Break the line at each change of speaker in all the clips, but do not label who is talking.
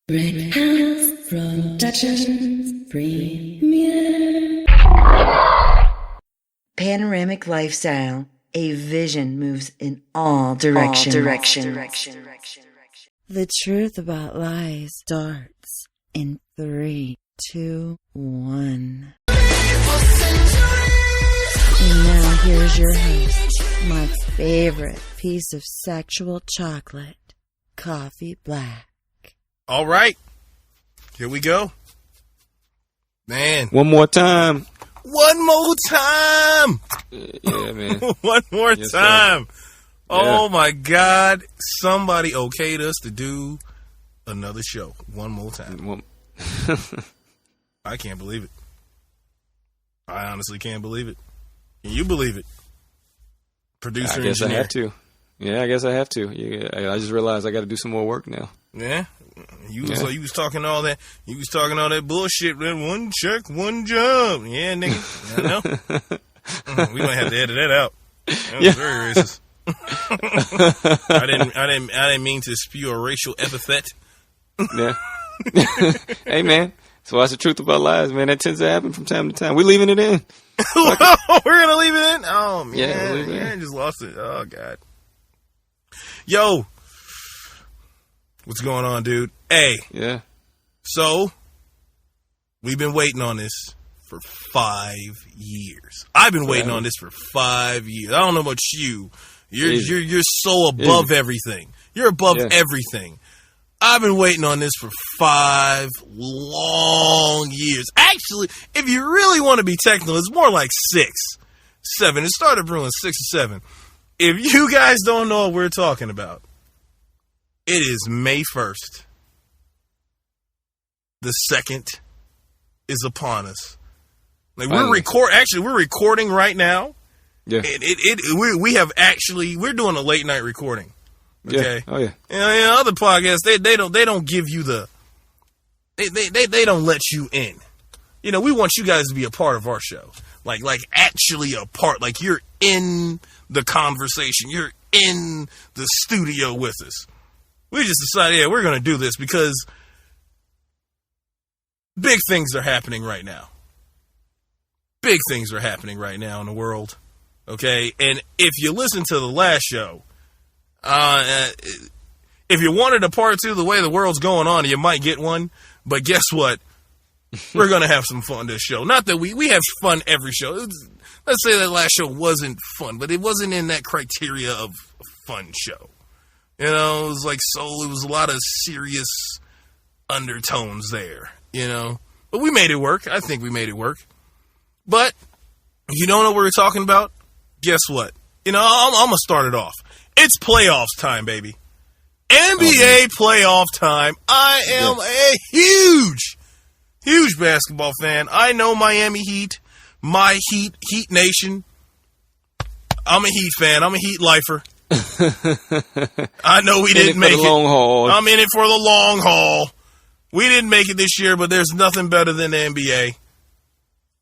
Brickhouse Productions Premiere.
Panoramic lifestyle. A vision moves in all directions. The truth about lies starts in 3, 2, 1. And now here's your host, my favorite piece of sexual chocolate, Koffe Black.
All right, here we go. Man.
One more time.
One more time.
Yeah, man.
One more
Yes,
time.
sir.
Oh,
Yeah.
my God. Somebody okayed us to do another show. One more time. I can't believe it. I honestly can't believe it. Can you believe it? Producer,
I guess
engineer.
I have to. Yeah, I guess I have to. Yeah, I just realized I got to do some more work now.
Yeah. You was talking all that. You was talking all that bullshit. That one check, one job. Yeah, nigga. I know. We might have to edit that out. That was very racist. I didn't mean to spew a racial epithet.
Yeah. Hey, man. So that's the truth about lies, man. That tends to happen from time to time. We're leaving it in.
We're gonna leave it in. Oh man,
Yeah, we'll leave it in.
I just lost it. Oh God. Yo, what's going on, dude? Hey.
Yeah.
So, we've been waiting on this for 5 years. I've been waiting on this for 5 years. I don't know about you. You're so above everything. You're above everything. I've been waiting on this for 5 long years. Actually, if you really want to be technical, it's more like 6, 7. It started brewing 6 or 7. If you guys don't know what we're talking about, it is May 1st. The 2nd is upon us. Like we're recording right now.
Yeah.
We're doing a late night recording. Okay.
Yeah. Oh yeah.
And other podcasts, they don't give you they don't let you in. You know, we want you guys to be a part of our show. Like actually a part. Like you're in the conversation. You're in the studio with us. We just decided, we're going to do this because big things are happening right now. Big things are happening right now in the world. Okay? And if you listen to the last show, if you wanted a part 2 the way the world's going on, you might get one. But guess what? We're going to have some fun this show. Not that we have fun every show. Let's say that last show wasn't fun, but it wasn't in that criteria of a fun show. You know, it was like it was a lot of serious undertones there, you know. But we made it work. I think we made it work. But if you don't know what we're talking about, guess what? You know, I'm going to start it off. It's playoffs time, baby. NBA playoff time. I am a huge basketball fan. I know Miami Heat, my Heat Nation. I'm a Heat fan. I'm a Heat lifer. I know we didn't make it.
Long haul.
I'm in it for the long haul. We didn't make it this year, but there's nothing better than the NBA.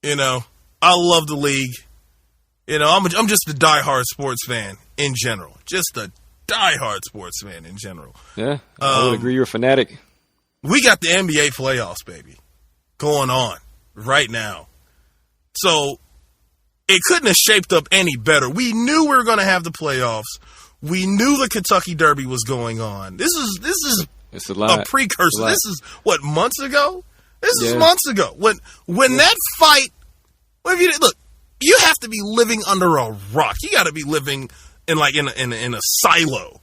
You know, I love the league. You know, I'm just a diehard sports fan in general. Just a diehard sports fan in general.
Yeah, I would agree. You're a fanatic.
We got the NBA playoffs, baby, going on right now. So it couldn't have shaped up any better. We knew we were going to have the playoffs. We knew the Kentucky Derby was going on. This is
It's a
precursor. This is what, months ago? This is
Yeah.
months ago. When that fight, look, you have to be living under a rock. You got to be living in a silo,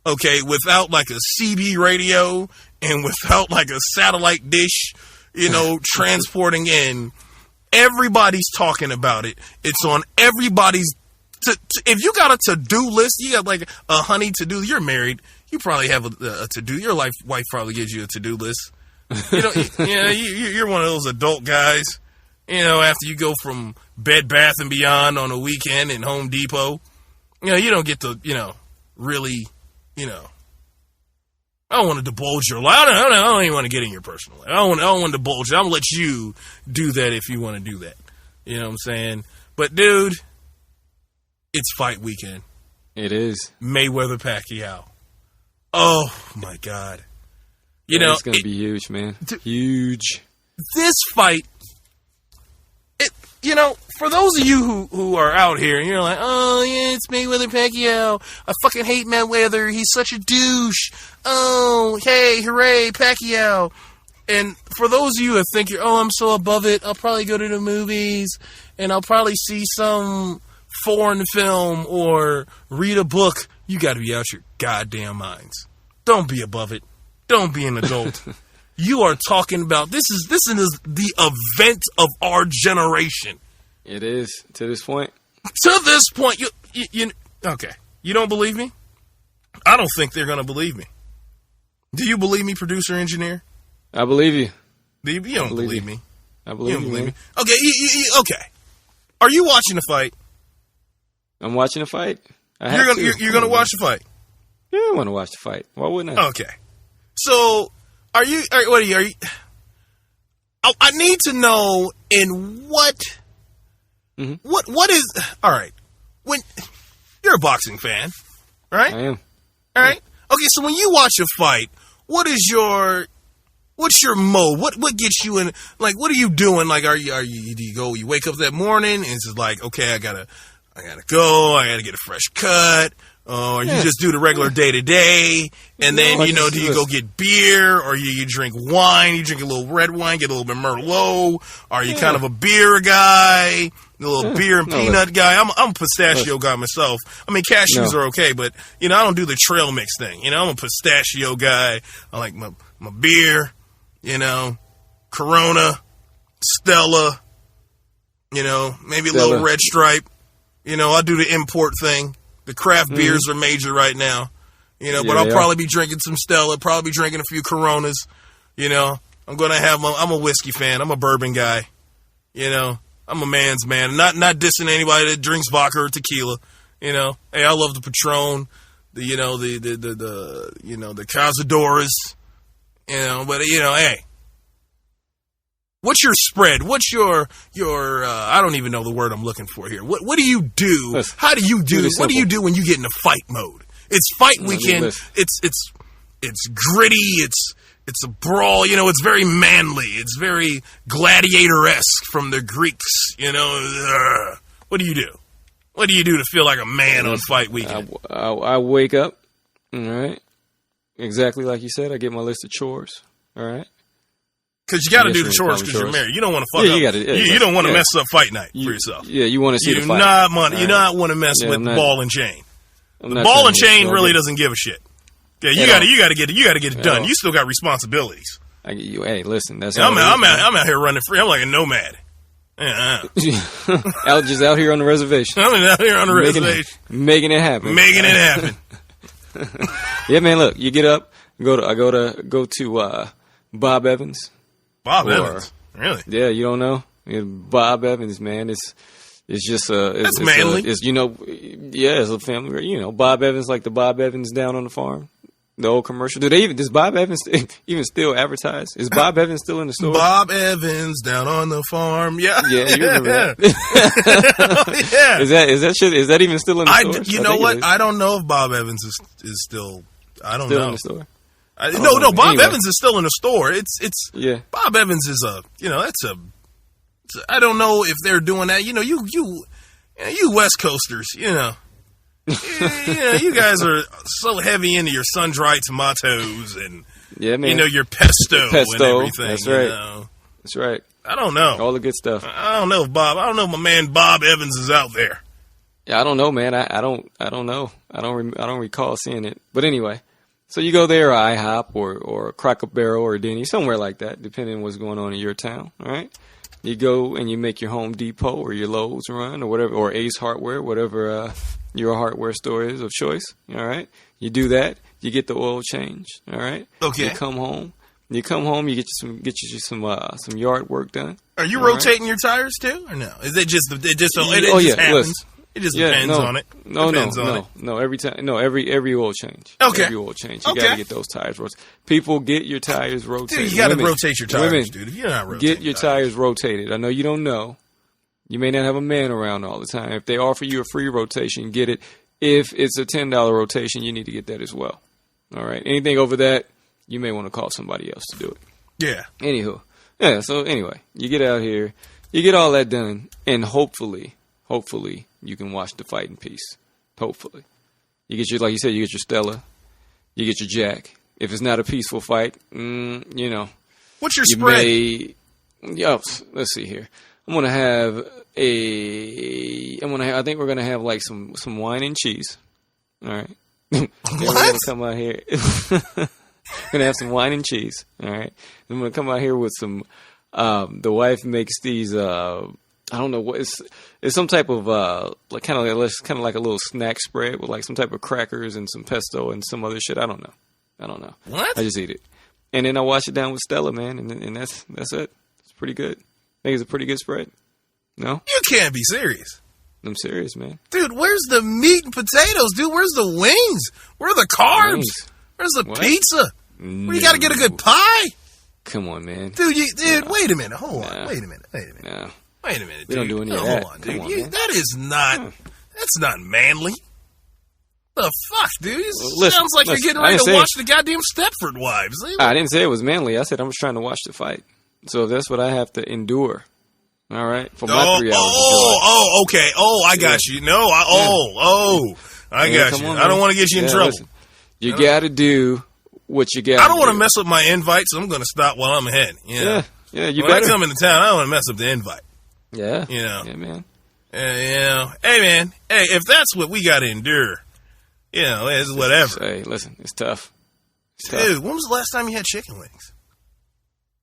okay, without like a CB radio and without like a satellite dish, you know, transporting in. Everybody's talking about it. It's on everybody's. If you got a to-do list, you got like a honey to-do. You're married. You probably have a to-do. Your wife probably gives you a to-do list. You know, you're one of those adult guys. You know, after you go from Bed Bath & Beyond on a weekend and Home Depot, you know, you don't get to, you know, really, you know, I don't want to divulge your life. I don't even want to get in your personal life. I don't want to divulge it. I'm going to let you do that if you want to do that. You know what I'm saying? But, dude, it's fight weekend.
It is.
Mayweather Pacquiao. Oh, my God. You know,
it's gonna be huge, man. Huge.
This fight, you know, for those of you who are out here and you're like, oh yeah, it's Mayweather Pacquiao. I fucking hate Mayweather. He's such a douche. Oh, hey, hooray, Pacquiao. And for those of you who think I'm so above it, I'll probably go to the movies and I'll probably see some foreign film or read a book. You got to be out your goddamn minds. Don't be above it. Don't be an adult. You are talking about this is the event of our generation.
It is to this point.
To this point, you okay? You don't believe me? I don't think they're gonna believe me. Do you believe me, producer engineer?
I believe you.
You don't believe me.
I believe you.
Don't believe
Man.
me. Okay, okay. Are you watching the fight?
I'm watching the fight.
You're gonna watch the fight.
Yeah, I want to watch the fight. Why wouldn't I?
Okay. So, are you? I need to know in what.
Mm-hmm.
What is all right? When you're a boxing fan, right?
I am.
All right. Okay. So when you watch a fight, what's your mode? What gets you in? Like, what are you doing? Like, do you wake up that morning and it's just like, okay, I gotta go. I gotta get a fresh cut. Or you just do the regular day to day, and then do you go get beer, or you drink wine? You drink a little red wine, get a little bit of Merlot. Are you kind of a beer guy, a little beer and peanut guy? I'm a pistachio guy myself. I mean, cashews are okay, but I don't do the trail mix thing. I'm a pistachio guy. I like my beer, Corona, Stella, maybe a little Red Stripe. I do the import thing. The craft beers are major right now, but I'll probably be drinking some Stella, probably drinking a few Coronas, I'm going to have I'm a whiskey fan. I'm a bourbon guy, I'm a man's man. Not dissing anybody that drinks vodka or tequila, Hey, I love the Patron, the Cazadoras, but hey. What's your spread? What's your I don't even know the word I'm looking for here. What do you do?
Listen,
how do you do? What do you do when you get in a fight mode? It's fight weekend. It's gritty. It's a brawl. It's very manly. It's very gladiator-esque from the Greeks. What do you do? What do you do to feel like a man on fight weekend?
I wake up. All right. Exactly like you said. I get my list of chores. All right.
Because you got to do the chores because you're married. You don't want to fuck up. You don't want to mess up fight night for yourself.
Yeah, you want to see the fight.
You not want to mess with ball and chain. The ball and chain really doesn't give a shit. Yeah, you got to get it done. You still got responsibilities.
Hey, listen, that's
I'm out here running free. I'm like a nomad.
Just out here on the reservation.
I'm out here on the reservation,
making it happen. Yeah, man. Look, you get up. Go to Bob Evans.
Bob Evans, really?
Yeah, you don't know? Bob Evans, man. It's just
that's manly.
It's a family. Bob Evans, like the Bob Evans down on the farm, the old commercial. Does Bob Evans even still advertise? Is Bob Evans still in the store?
Bob Evans down on the farm. Yeah,
you remember that? Yeah. Is that even still in the store?
You know what? I don't know if Bob Evans is still. I don't know.
In the store.
No. Bob Evans is still in the store. It's Bob Evans is I don't know if they're doing that. You West Coasters, you guys are so heavy into your sun-dried tomatoes and your pesto and everything.
That's right. That's right.
I don't know
all the good stuff.
I don't know if my man Bob Evans is out there.
Yeah, I don't know, man. I don't know. I don't recall seeing it. But anyway. So you go there, or IHOP, or Cracker Barrel, or Denny's, somewhere like that, depending on what's going on in your town. All right, you go and you make your Home Depot or your Lowe's run, or whatever, or Ace Hardware, whatever your hardware store is of choice. All right, you do that. You get the oil change. All right.
Okay.
You come home. You get you some yard work done.
Are you rotating your tires too, or no? Is it just happens?
Listen.
It just depends on it.
No. Every time, every oil change.
Okay.
Every oil change. You got to get those tires rotated. People, get your tires rotated.
Dude, you got to rotate your tires, dude. If you're not rotating,
get your tires rotated. I know you don't know. You may not have a man around all the time. If they offer you a free rotation, get it. If it's a $10 rotation, you need to get that as well. All right. Anything over that, you may want to call somebody else to do it.
Yeah.
Anywho, yeah. So anyway, you get out here, you get all that done, and hopefully, you can watch the fight in peace. Hopefully, you get your, like you said, you get your Stella, you get your Jack. If it's not a peaceful fight, you know,
What's your
you
spread?
let's see here. I think we're gonna have like some wine and cheese. All right. We're gonna come out here. Gonna have some wine and cheese. All right. I'm gonna come out here with some. The wife makes these. I don't know what it's some type of like kind of like a little snack spread with like some type of crackers and some pesto and some other shit. I don't know.
What?
I just eat it, and then I wash it down with Stella, man, and that's it. It's pretty good. I think it's a pretty good spread. No,
You can't be serious.
I'm serious, man.
Dude, where's the meat and potatoes, dude? Where's the wings? Where are the carbs?
Wings.
Where's the
What?
pizza? Where you got to get a good pie?
Come on, man.
Dude, wait a minute. Hold on.
Nah.
Wait a minute,
No.
dude.
We don't do any of that.
Hold on, dude.
Come on, man.
That is not, that's not manly. The fuck, dude? It
Listen,
sounds like you're
listen,
getting
I
ready
didn't
to
say
watch the goddamn Stepford Wives.
I didn't say it was manly. I said I'm just trying to watch the fight. So if that's what I have to endure, all right, for my 3 hours.
Okay. Oh, I got you. No, I got
come
you.
on,
I don't
man.
want to get you in trouble.
Listen, you got to do what you got.
I don't want to mess up my invite, so I'm going to stop while I'm ahead. You know?
Yeah, you
When
better.
I come into town, I don't want to mess up the invite.
Yeah,
You know.
yeah, man.
Hey, man. Hey, if that's what we got to endure, it's whatever.
Hey, listen, it's tough. It's tough.
Dude, when was the last time you had chicken wings?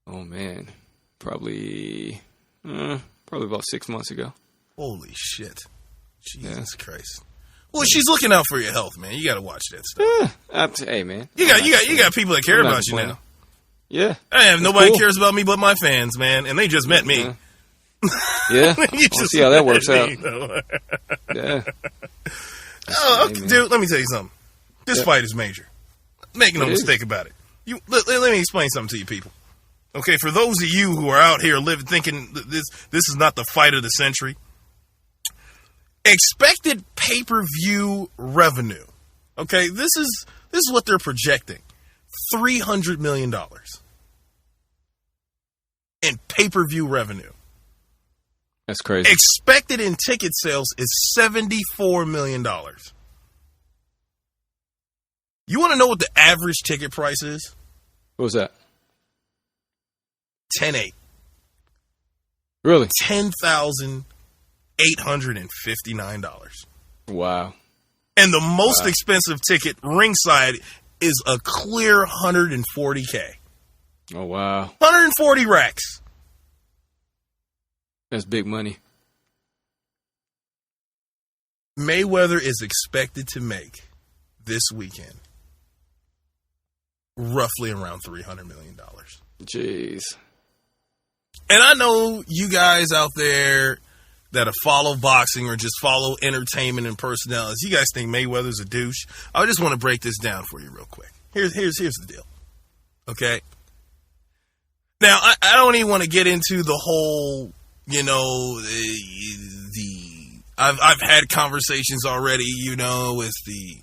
Oh man, probably about 6 months ago.
Holy shit. Jesus Christ. Well, she's looking out for your health, man. You got to watch that stuff.
Hey, man.
You got people that care
I'm not
about you
complaining.
now.
Yeah.
I have nobody
cool.
cares about me but my fans, man, and they just met me.
Yeah.
You
We'll see how that works out.
you know.
Yeah.
Oh, okay,
Amen.
dude, let me tell you something. This fight is major. Make no
It is.
mistake about it. Let me explain something to you people. Okay, for those of you who are out here thinking that this is not the fight of the century, expected pay-per-view revenue. Okay, this is what they're projecting. $300 million in pay-per-view revenue.
That's crazy.
Expected in ticket sales is $74 million. You want to know what the average ticket price is?
What was that?
10.8.
Really?
$10,859.
Wow.
And the most expensive ticket ringside is a clear $140K.
Oh, wow.
140 racks.
That's big money.
Mayweather is expected to make this weekend roughly around $300 million.
Jeez.
And I know you guys out there that follow boxing or just follow entertainment and personalities, you guys think Mayweather's a douche. I just want to break this down for you real quick. Here's the deal. Okay? Now, I don't even want to get into the whole, I've had conversations already, with the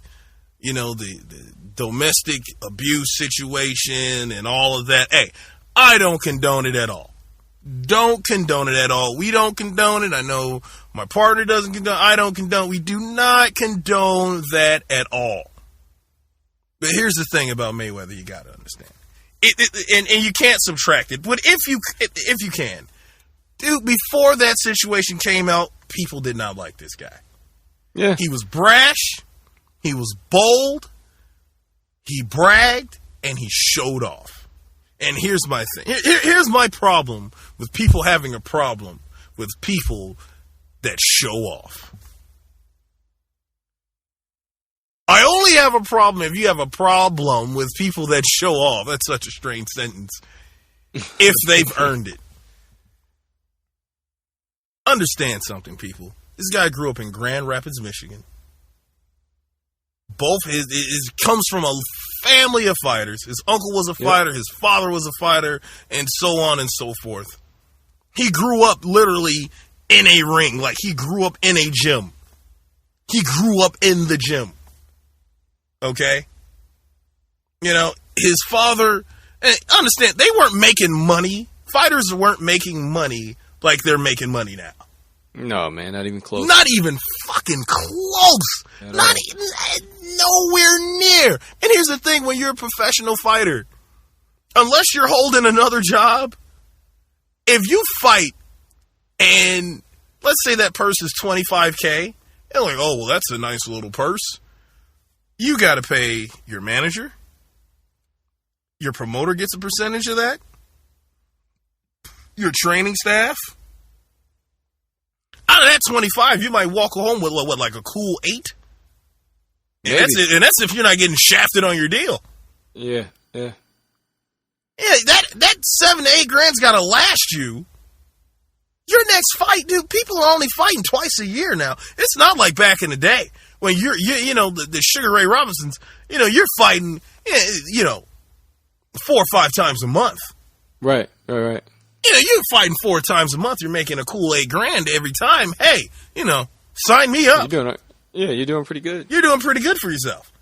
domestic abuse situation and all of that. Hey, I don't condone it at all. Don't condone it at all. We don't condone it. I know my partner doesn't condone. I don't condone. We do not condone that at all. But here's the thing about Mayweather. You got to understand. And you can't subtract it. But if you can, dude, before that situation came out, people did not like this guy.
Yeah.
He was brash. He was bold. He bragged, and he showed off. And here's my thing. Here's my problem with people having a problem with people that show off. I only have a problem if you have a problem with people that show off. That's such a strange sentence. If they've earned it. Understand something, people. This guy grew up in Grand Rapids, Michigan. Both his comes from a family of fighters. His uncle was a fighter, his father was a fighter, and so on and so forth. He grew up literally in a ring, like he grew up in a gym. He grew up in the gym. Okay? his father, and understand, they weren't making money. Fighters weren't making money like they're making money now.
No, man, not even close.
Not even fucking close. Not even, nowhere near. And here's the thing, when you're a professional fighter, unless you're holding another job, if you fight and let's say that purse is $25K, and like, oh, well, that's a nice little purse. You got to pay your manager. Your promoter gets a percentage of that. Your training staff. Out of that 25, you might walk home with what, like a cool 8? And that's it. And that's if you're not getting shafted on your deal.
Yeah.
Yeah, that 7 to 8 grand's got to last you. Your next fight, dude, people are only fighting twice a year now. It's not like back in the day when you know, the Sugar Ray Robinsons, you know, you're fighting, you know, 4 or 5 times a month.
Right.
You know, you're fighting 4 times a month. You're making a cool 8 grand every time. Hey, you know, sign me up.
You're doing pretty good.
You're doing pretty good for yourself.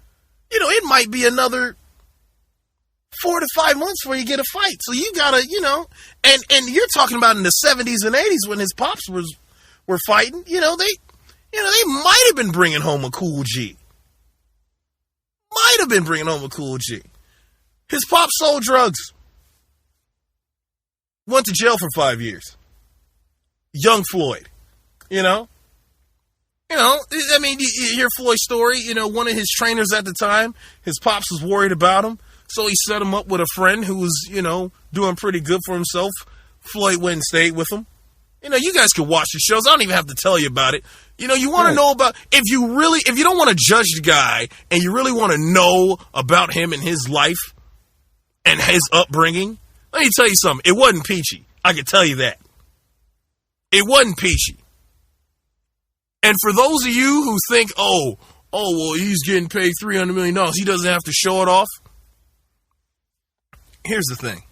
You know, it might be another 4 to 5 months before you get a fight. So you gotta, you know, and you're talking about in the 70s and 80s when his pops were fighting. You know, they might have been bringing home a cool G. His pop sold drugs. Went to jail for 5 years. Young Floyd, you know, I mean, you hear Floyd's story. You know, one of his trainers at the time, his pops was worried about him, so he set him up with a friend who was, you know, doing pretty good for himself. Floyd went and stayed with him. You know, you guys can watch the shows. I don't even have to tell you about it. You know, you want to know about, if you don't want to judge the guy and you really want to know about him and his life and his upbringing, let me tell you something. It wasn't peachy. I can tell you that. It wasn't peachy. And for those of you who think, oh, well, he's getting paid $300 million. He doesn't have to show it off. Here's the thing.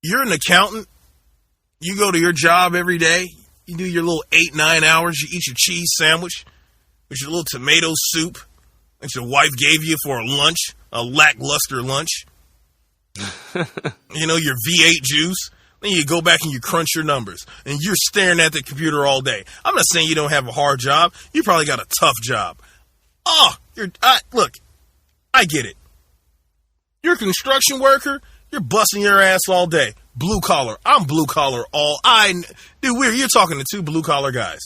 You're an accountant. You go to your job every day. You do your little 8-9 hours. You eat your cheese sandwich with your little tomato soup that your wife gave you for a lunch, a lackluster lunch. You know, your V8 juice. Then you go back and you crunch your numbers. And you're staring at the computer all day. I'm not saying you don't have a hard job. You probably got a tough job. Look, I get it. You're a construction worker. You're busting your ass all day. Blue collar. I'm blue collar you're talking to 2 blue collar guys.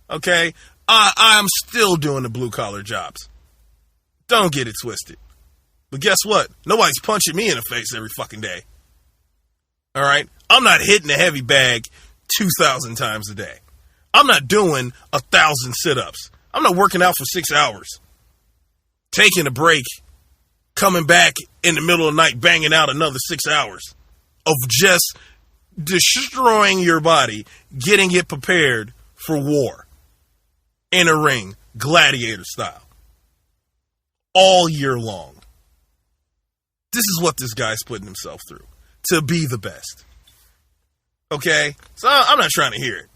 Okay? I'm still doing the blue collar jobs. Don't get it twisted. But guess what? Nobody's punching me in the face every fucking day. All right? I'm not hitting a heavy bag 2,000 times a day. I'm not doing 1,000 sit-ups. I'm not working out for 6 hours. Taking a break. Coming back in the middle of the night, banging out another 6 hours of just destroying your body, getting it prepared for war. In a ring, gladiator style. All year long. This is what this guy's putting himself through to be the best. Okay? So I'm not trying to hear it.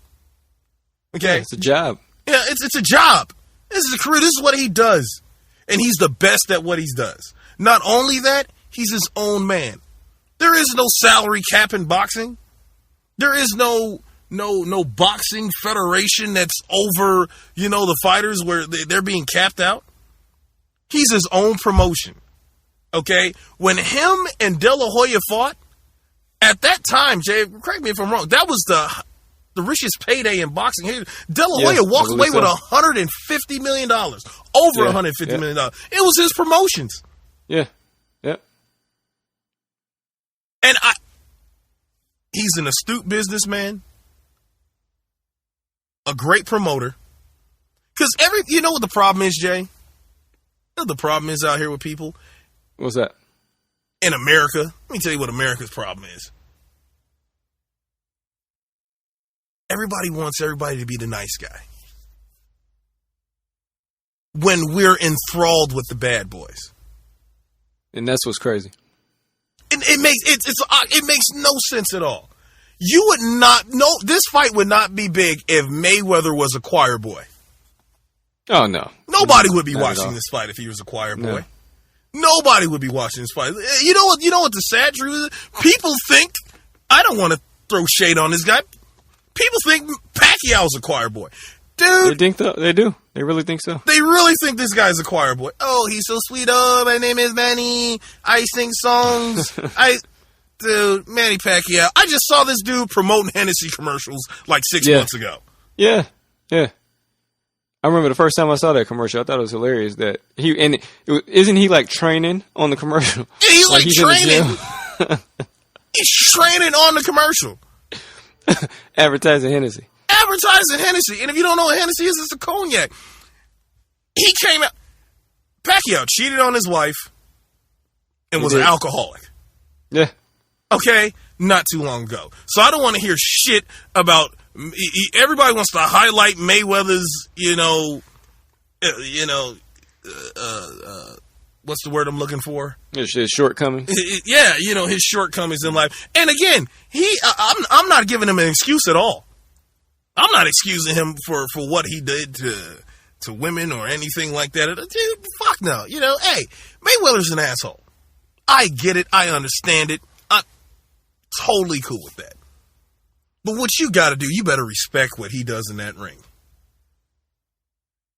Okay?
Yeah, it's a job.
Yeah, it's a job. This is a career. This is what he does. And he's the best at what he does. Not only that, he's his own man. There is no salary cap in boxing. There is no boxing federation that's over, you know, the fighters where they're being capped out. He's his own promotion. Okay? When him and De La Hoya fought, at that time, Jay, correct me if I'm wrong, that was the richest payday in boxing. De La Hoya walked away with $150 million. Over $150 million. It was his promotions.
Yeah.
And he's an astute businessman, a great promoter. Because you know what the problem is, Jay? You know what the problem is out here with people?
What's that?
In America. Let me tell you what America's problem is. Everybody wants everybody to be the nice guy. When we're enthralled with the bad boys.
And that's what's crazy.
It makes no sense at all. You would not this fight would not be big if Mayweather was a choir boy.
Oh no.
Nobody would be watching this fight if he was a choir boy. Nobody would be watching this fight. You know what? You know what the sad truth is? People think, I don't want to throw shade on this guy. People think Pacquiao's a choir boy. Dude.
They think they do. They really think so.
They really think this guy's a choir boy. Oh, he's so sweet. Oh, my name is Manny. I sing songs. Dude, Manny Pacquiao. I just saw this dude promoting Hennessy commercials like 6 months ago.
Yeah. I remember the first time I saw that commercial. I thought it was hilarious that isn't he like training on the commercial?
Yeah, he's like
he's
training. He's training on the commercial.
Advertising Hennessy.
Advertising Hennessy. And if you don't know what Hennessy is, it's a cognac. He came out. Pacquiao cheated on his wife and was an alcoholic.
Yeah.
Okay? Not too long ago. So I don't want to hear shit about. Everybody wants to highlight Mayweather's, what's the word I'm looking for?
His shortcomings.
Yeah, his shortcomings in life. And again, I'm not giving him an excuse at all. I'm not excusing him for what he did to women or anything like that. Dude, fuck no. Hey, Mayweather's an asshole. I get it. I understand it. I'm totally cool with that. But what you got to do, you better respect what he does in that ring.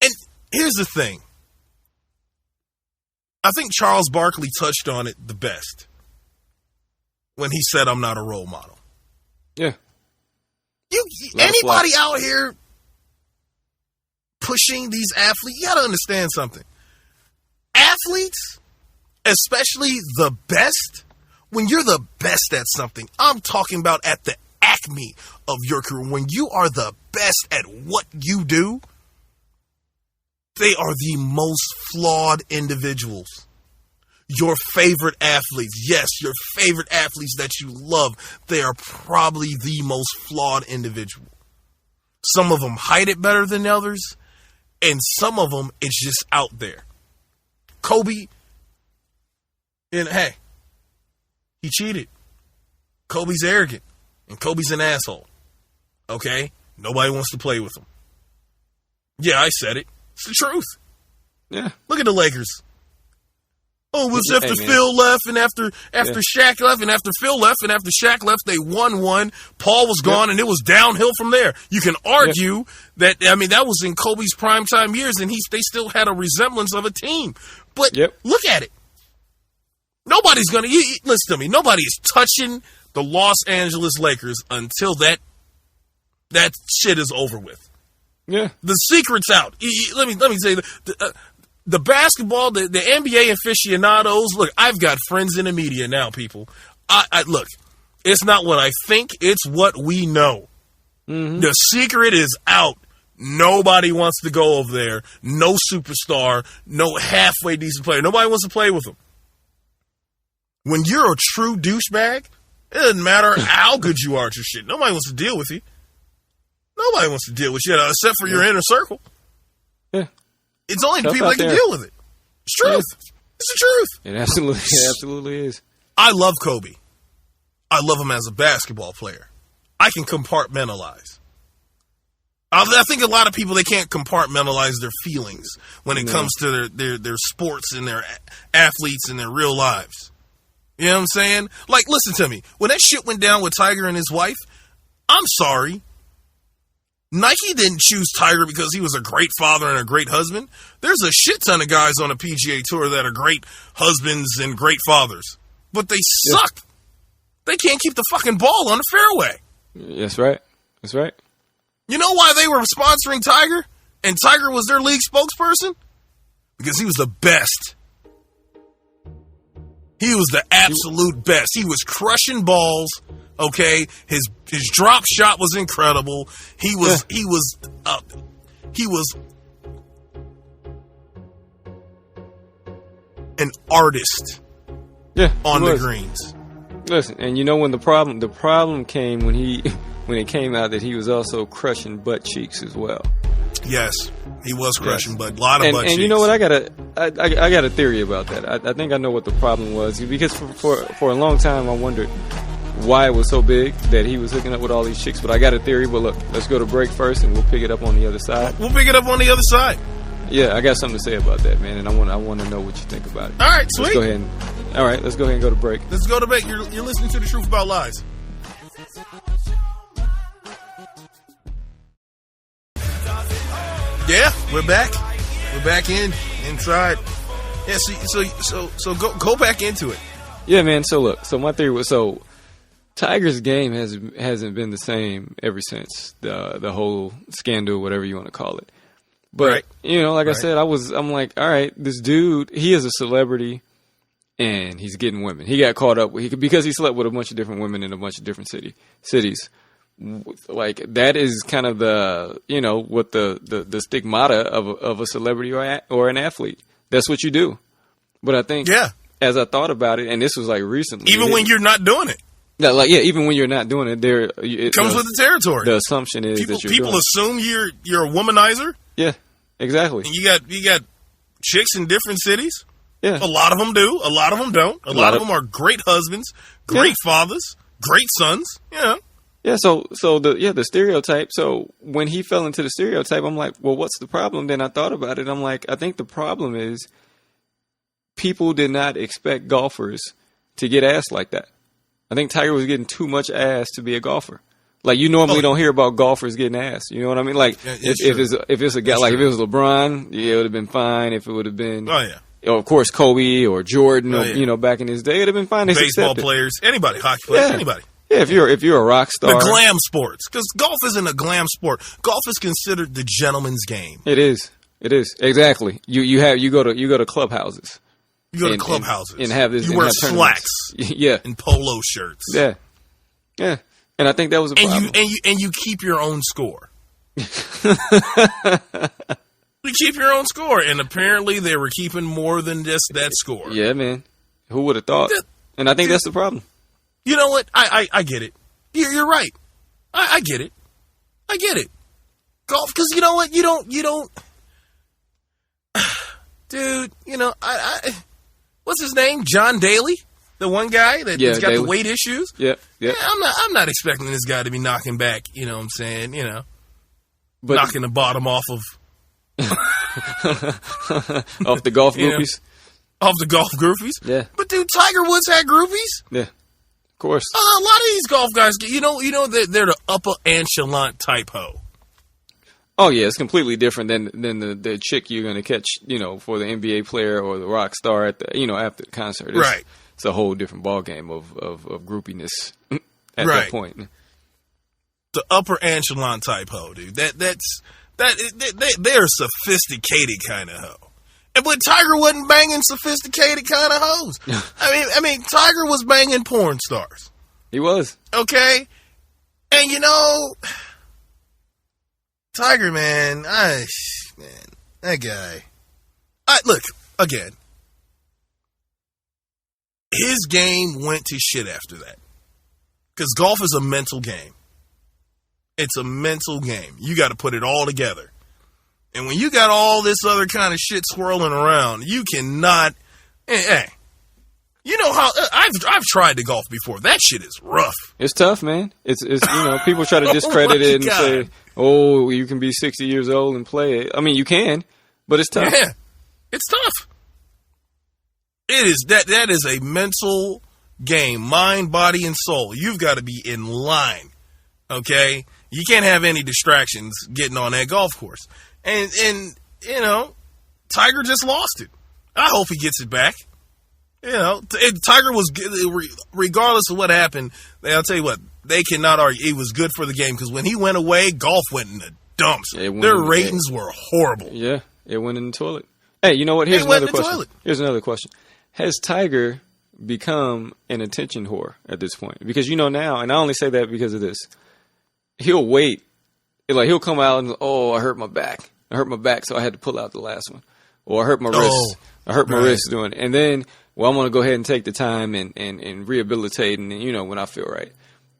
And here's the thing. I think Charles Barkley touched on it the best when he said, I'm not a role model.
Yeah.
Anybody out here pushing these athletes, you got to understand something. Athletes, especially the best, when you're the best at something, I'm talking about at the acme of your career, when you are the best at what you do, they are the most flawed individuals. Your favorite athletes, yes, your favorite athletes that you love, they are probably the most flawed individual. Some of them hide it better than others, and some of them, it's just out there. Kobe, hey, he cheated. Kobe's arrogant, and Kobe's an asshole. Okay? Nobody wants to play with him. Yeah, I said it. It's the truth.
Yeah.
Look at the Lakers. Oh, it was after Phil left and after Shaq left and after Phil left and after Shaq left, they won one. Paul was gone and it was downhill from there. You can argue that, that was in Kobe's primetime years and they still had a resemblance of a team. But look at it. Nobody's going to, listen to me, nobody is touching the Los Angeles Lakers until that shit is over with.
Yeah.
The secret's out. Let me say the basketball, the NBA aficionados, look, I've got friends in the media now, people. I look, it's not what I think, it's what we know. Mm-hmm. The secret is out. Nobody wants to go over there. No superstar, no halfway decent player. Nobody wants to play with them. When you're a true douchebag, it doesn't matter how good you are at your shit. Nobody wants to deal with you. Nobody wants to deal with you, except for your inner circle.
Yeah.
It's only the people that can deal with it. It's truth. Yeah. It's the truth.
It absolutely is.
I love Kobe. I love him as a basketball player. I can compartmentalize. I think a lot of people, they can't compartmentalize their feelings when it comes to their sports and their athletes and their real lives. You know what I'm saying? Like, listen to me. When that shit went down with Tiger and his wife, I'm sorry. Nike didn't choose Tiger because he was a great father and a great husband. There's a shit ton of guys on the PGA Tour that are great husbands and great fathers. But they suck. Yeah. They can't keep the fucking ball on the fairway.
That's right. That's right.
You know why they were sponsoring Tiger? And Tiger was their league spokesperson? Because he was the best. He was the absolute best. He was crushing balls. Okay, his drop shot was incredible. He was an artist.
Yeah,
on the greens.
Listen, and you know when the problem came when it came out that he was also crushing butt cheeks as well.
Yes, he was crushing butt, a lot of butt cheeks.
And you know what? I got a theory about that. I think I know what the problem was because for a long time I wondered why it was so big that he was hooking up with all these chicks. But I got a theory. But look, let's go to break first, and we'll pick it up on the other side.
We'll pick it up on the other side.
Yeah, I got something to say about that, man, and I want to know what you think about it.
All right, sweet.
Let's go ahead and go to break.
Let's go to break. You're listening to The Truth About Lies. Yeah, we're back. We're back inside. Yeah, so go back into it.
Yeah, man. So look, so my theory was Tiger's game hasn't been the same ever since the whole scandal, whatever you want to call it. But
right.
Like I said, I'm like, all right, this dude, he is a celebrity, and he's getting women. He got caught up because he slept with a bunch of different women in a bunch of different cities. Like that is kind of the what the stigmata of a celebrity or an athlete. That's what you do. But I think as I thought about it, and this was like recently,
even when you're not doing it.
Even when you're not doing it, it
comes with the territory.
The assumption is that
people assume you're a womanizer.
Yeah, exactly.
And you got chicks in different cities.
Yeah,
a lot of them do. A lot of them don't. A lot of them are great husbands, great fathers, great sons. Yeah.
Yeah, so the stereotype. So when he fell into the stereotype, I'm like, well, what's the problem? Then I thought about it. I'm like, I think the problem is people did not expect golfers to get ass like that. I think Tiger was getting too much ass to be a golfer. Like you normally don't hear about golfers getting ass. You know what I mean? Like if it's a guy if it was LeBron, yeah, it would have been fine. If it would have been, of course, Kobe or Jordan, back in his day, it'd have been fine.
Baseball players, anybody, hockey players, anybody.
Yeah, if you're a rock star,
the glam sports, because golf isn't a glam sport. Golf is considered the gentleman's game.
It is exactly. You go to clubhouses.
You go to clubhouses
and have this.
You wear slacks,
yeah,
and polo shirts.
Yeah. And I think that was a problem.
And you keep your own score. You keep your own score, and apparently they were keeping more than just that score.
Yeah, man. Who would have thought? And I think that's the problem.
You know what? I get it. You're right. I get it. I get it. Golf, because you know what? You don't. Dude, what's his name? John Daly, the one guy that's got Daly. The weight issues.
Yeah.
I'm not expecting this guy to be knocking back. You know what I'm saying?
But
knocking the bottom off of
off the golf groupies.
Off the golf groupies.
Yeah.
But dude, Tiger Woods had groupies.
Yeah. Of course.
A lot of these golf guys, they're the upper echelon type hoe.
Oh yeah, it's completely different than the chick you're gonna catch, for the NBA player or the rock star at the after the concert. It's a whole different ball game of groupiness at that point.
The upper echelon type hoe, dude. They're sophisticated kind of hoe. But Tiger wasn't banging sophisticated kind of hoes. I mean, Tiger was banging porn stars.
He was.
Okay? And Tiger, man, that guy. Look, again, his game went to shit after that. Because golf is a mental game. It's a mental game. You got to put it all together. And when you got all this other kind of shit swirling around, you cannot. Hey, you know how I've tried to golf before. That shit is rough.
It's tough, man. It's people try to discredit it and say, "Oh, you can be 60 years old and play it." I mean, you can, but it's tough.
Yeah, it's tough. It is that is a mental game, mind, body, and soul. You've got to be in line. Okay, you can't have any distractions getting on that golf course. And Tiger just lost it. I hope he gets it back. Tiger was, regardless of what happened, I'll tell you what, they cannot argue. It was good for the game because when he went away, golf went in the dumps. Their ratings were horrible.
Yeah, it went in the toilet. Hey, you know what? Here's another question. Here's another question. Has Tiger become an attention whore at this point? Because now, and I only say that because of this, he'll wait. Like he'll come out and I hurt my back. So I had to pull out the last one. Or I hurt my wrist. I hurt my wrist doing it. And then, I'm going to go ahead and take the time and rehabilitate and when I feel right.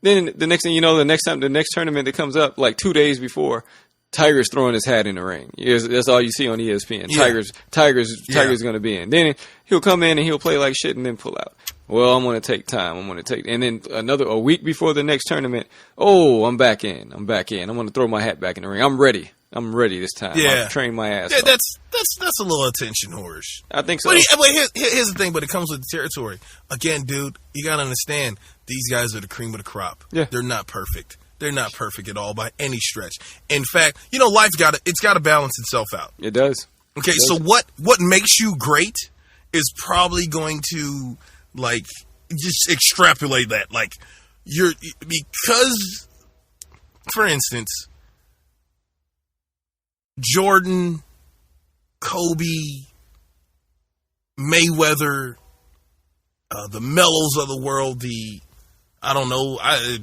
Then the next thing you know, the next tournament that comes up, like 2 days before, Tiger's throwing his hat in the ring. That's all you see on ESPN. Yeah. Tiger's going to be in. Then he'll come in and he'll play like shit and then pull out. Well, I'm going to take time. And then a week before the next tournament, I'm back in. I'm going to throw my hat back in the ring. I'm ready. I'm ready this time.
Yeah.
I've trained my ass
Yeah,
off.
that's a little attention whorish.
I think so.
But here's the thing, but it comes with the territory. Again, dude, you gotta understand, these guys are the cream of the crop.
Yeah.
They're not perfect. They're not perfect at all by any stretch. In fact, life's gotta balance itself out.
It does.
Okay, so what makes you great is probably going to, like, just extrapolate that. Like, because, for instance, Jordan, Kobe, Mayweather, the Mellos of the world,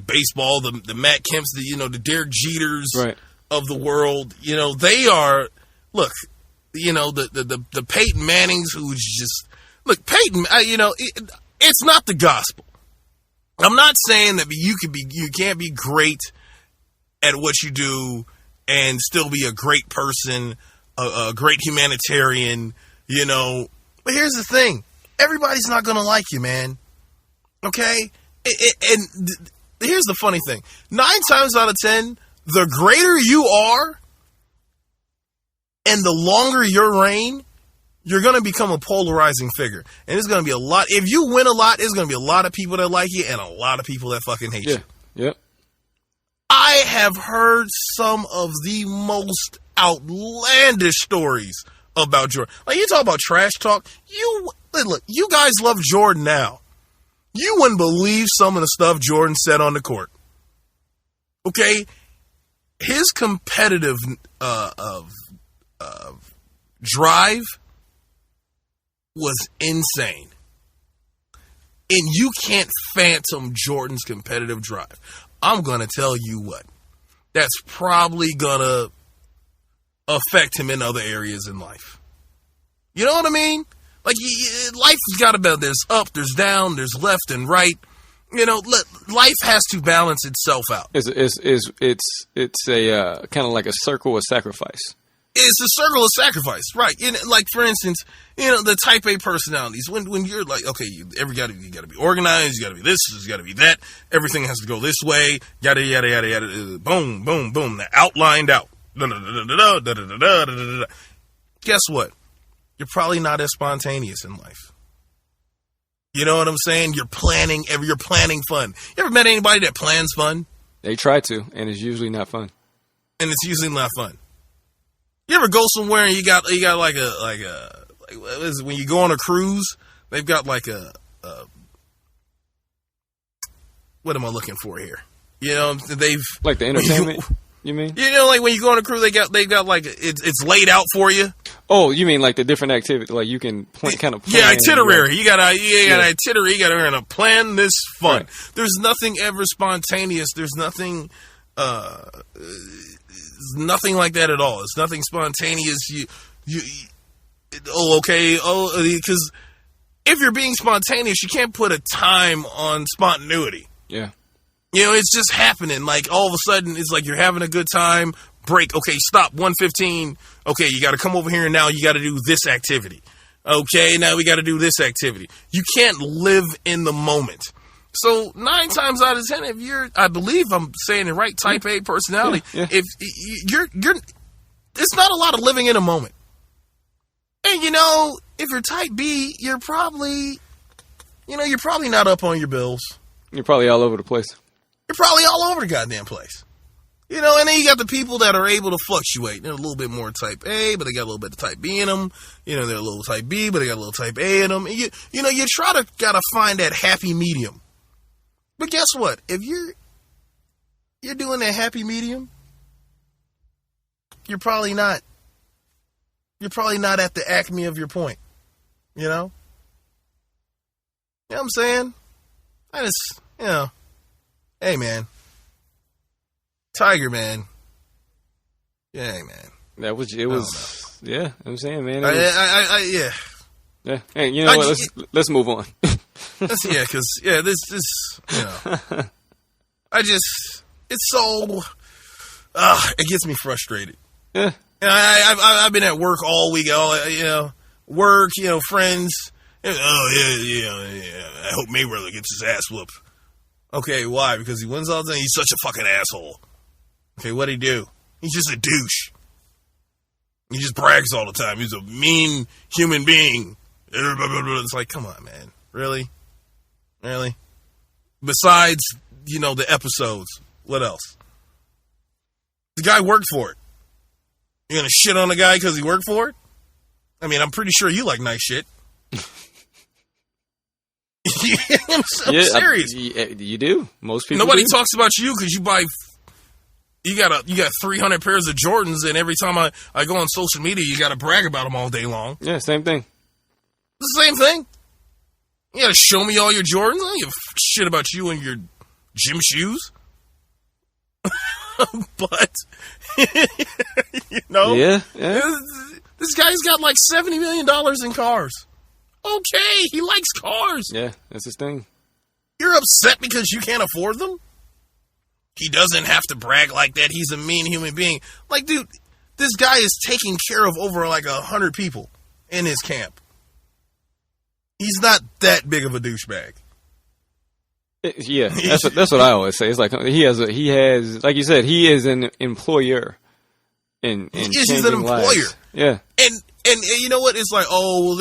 baseball, the Matt Kemps, the Derek Jeters
Right.
of the world, they are, look, the Peyton Mannings, who's just, look, Peyton, it's not the gospel. I'm not saying that you can't be great at what you do and still be a great person, a great humanitarian, But here's the thing. Everybody's not going to like you, man. Okay? And here's the funny thing. 9 times out of 10, the greater you are and the longer your reign, you're going to become a polarizing figure. And there's going to be a lot. If you win a lot, there's going to be a lot of people that like you and a lot of people that fucking hate you.
Yep.
I have heard some of the most outlandish stories about Jordan. Like, you talk about trash talk. Look, you guys love Jordan now. You wouldn't believe some of the stuff Jordan said on the court. Okay? His competitive drive was insane. And you can't phantom Jordan's competitive drive. I'm going to tell you what. That's probably going to affect him in other areas in life. You know what I mean? Like, life's got to be, there's up, there's down, there's left and right. Life has to balance itself out.
It's a kind of like a circle of sacrifice.
It's a circle of sacrifice, right? Like, for instance, the type A personalities. When you're like, okay, you got to be organized, you got to be this, you got to be that. Everything has to go this way. Yada yada yada yada. Boom, boom, boom. They're outlined out. Guess what? You're probably not as spontaneous in life. You know what I'm saying? You're planning fun. You ever met anybody that plans fun?
They try to, and it's usually not fun.
And it's usually not fun. You ever go somewhere and you got like what is it, when you go on a cruise, they've got like a what am I looking for here? They've
like the entertainment. You mean?
Like when you go on a cruise, they got like it's laid out for you.
Oh, you mean like the different activity? Like you can kind of plan.
Yeah, itinerary. You got an itinerary. You got to plan this fun.
Right.
There's nothing ever spontaneous. There's nothing. Nothing like that at all. It's nothing spontaneous. Because if you're being spontaneous, you can't put a time on spontaneity.
Yeah.
It's just happening. Like, all of a sudden, it's like you're having a good time. Break. Okay, stop. 1:15. Okay, you got to come over here and now you got to do this activity. Okay, now we got to do this activity. You can't live in the moment. So 9 times out of 10, if you're, I believe I'm saying it right, type A personality, if you're, it's not a lot of living in a moment. And if you're type B, you're probably not up on your bills.
You're probably all over the place.
You're probably all over the goddamn place. And then you got the people that are able to fluctuate. They're a little bit more type A, but they got a little bit of type B in them. They're a little type B, but they got a little type A in them. And you gotta find that happy medium. But guess what? If you're doing that happy medium, you're probably not at the acme of your point. You know what I'm saying? I just, hey man, Tiger man, yeah, hey man.
It was, yeah. I'm saying, man.
Yeah.
Yeah. Hey, you know what? Let's move on.
This, it's so, it gets me frustrated.
Yeah.
And I've been at work all week, work, friends. Yeah. I hope Mayweather gets his ass whooped. Okay, why? Because he wins all the time. He's such a fucking asshole. Okay, what'd he do? He's just a douche. He just brags all the time. He's a mean human being. It's like, come on, man. Really? Really? Besides, the episodes, what else? The guy worked for it. You're going to shit on the guy because he worked for it? I mean, I'm pretty sure you like nice shit. I'm serious.
You do. Most people
Nobody
do.
talks about you because you buy... You got 300 pairs of Jordans, and every time I go on social media, you got to brag about them all day long.
Yeah, same thing.
It's the same thing. You got to show me all your Jordans. I don't give a shit about you and your gym shoes. But,
Yeah.
This guy's got like $70 million in cars. Okay, he likes cars.
Yeah, that's his thing.
You're upset because you can't afford them? He doesn't have to brag like that. He's a mean human being. Like, dude, this guy is taking care of over like 100 people in his camp. He's not that big of a douchebag.
Yeah, that's what I always say. It's like he has, like you said, he is an employer.
He's an employer.
Lives. Yeah.
And you know what? It's like, oh, well,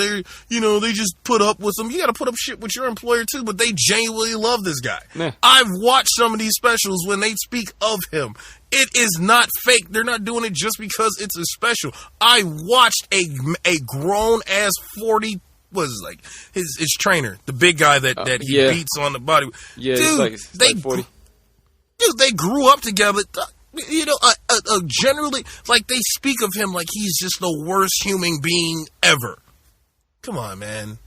they just put up with him. You got to put up shit with your employer too, but they genuinely love this guy.
Yeah.
I've watched some of these specials when they speak of him. It is not fake. They're not doing it just because it's a special. I watched a grown ass 40, his trainer, the big guy that he beats on the body.
Yeah,
dude,
it's like 40.
Dude, they grew up together. Generally, like, they speak of him like he's just the worst human being ever. Come on, man.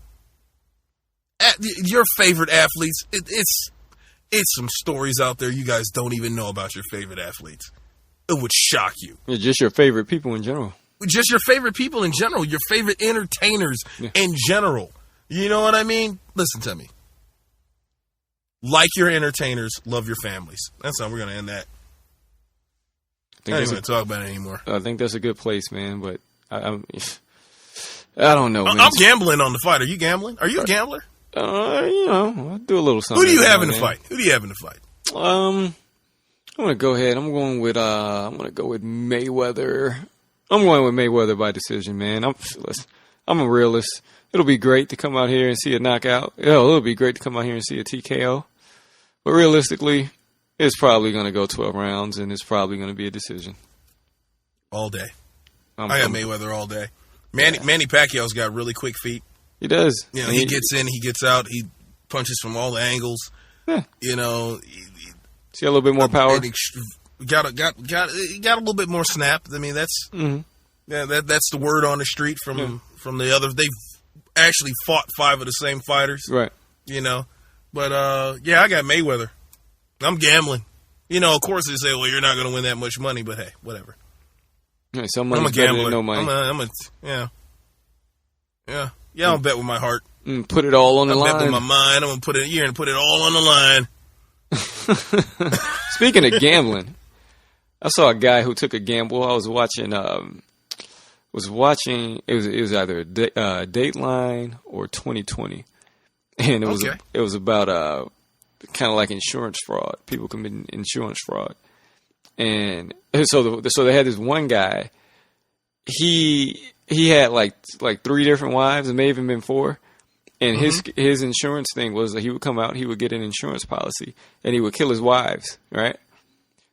Your favorite athletes, it's some stories out there you guys don't even know about your favorite athletes. It would shock you.
Yeah, just your favorite people in general.
Just your favorite people in general. Your favorite entertainers in general. You know what I mean? Listen to me. Like your entertainers, love your families. That's how we're going to end that. I ain't going to talk about it anymore.
I think that's a good place, man, but I don't know, man.
I'm gambling on the fight. Are you gambling? Are you a gambler?
I do a little something.
Who do you have in the fight?
I'm gonna go ahead. I'm gonna go with Mayweather. I'm going with Mayweather by decision, man. I'm a realist. It'll be great to come out here and see a knockout. It'll be great to come out here and see a TKO. But realistically, it's probably going to go 12 rounds, and it's probably going to be a decision.
All day. I got Mayweather all day. Manny Pacquiao's got really quick feet.
He does.
He gets in, he gets out, he punches from all the angles.
Yeah.
He
got a little bit more power.
Got a little bit more snap. I mean, that's that's the word on the street from the other. They've actually fought 5 of the same fighters,
right?
But I got Mayweather. I'm gambling. Of course they say, well, you're not going to win that much money, but hey, whatever.
Hey,
I'm a gambler. No money. I'll bet with my heart.
Put it all on the line.
I'll bet with my mind. I'm going to put it all on the line.
Speaking of gambling, I saw a guy who took a gamble. I was watching. It was either Dateline or 2020, and it was about kind of like insurance fraud. People committing insurance fraud, and so they had this one guy. He had like 3 different wives. It may have even been 4. And his insurance thing was that he would come out, he would get an insurance policy, and he would kill his wives, right?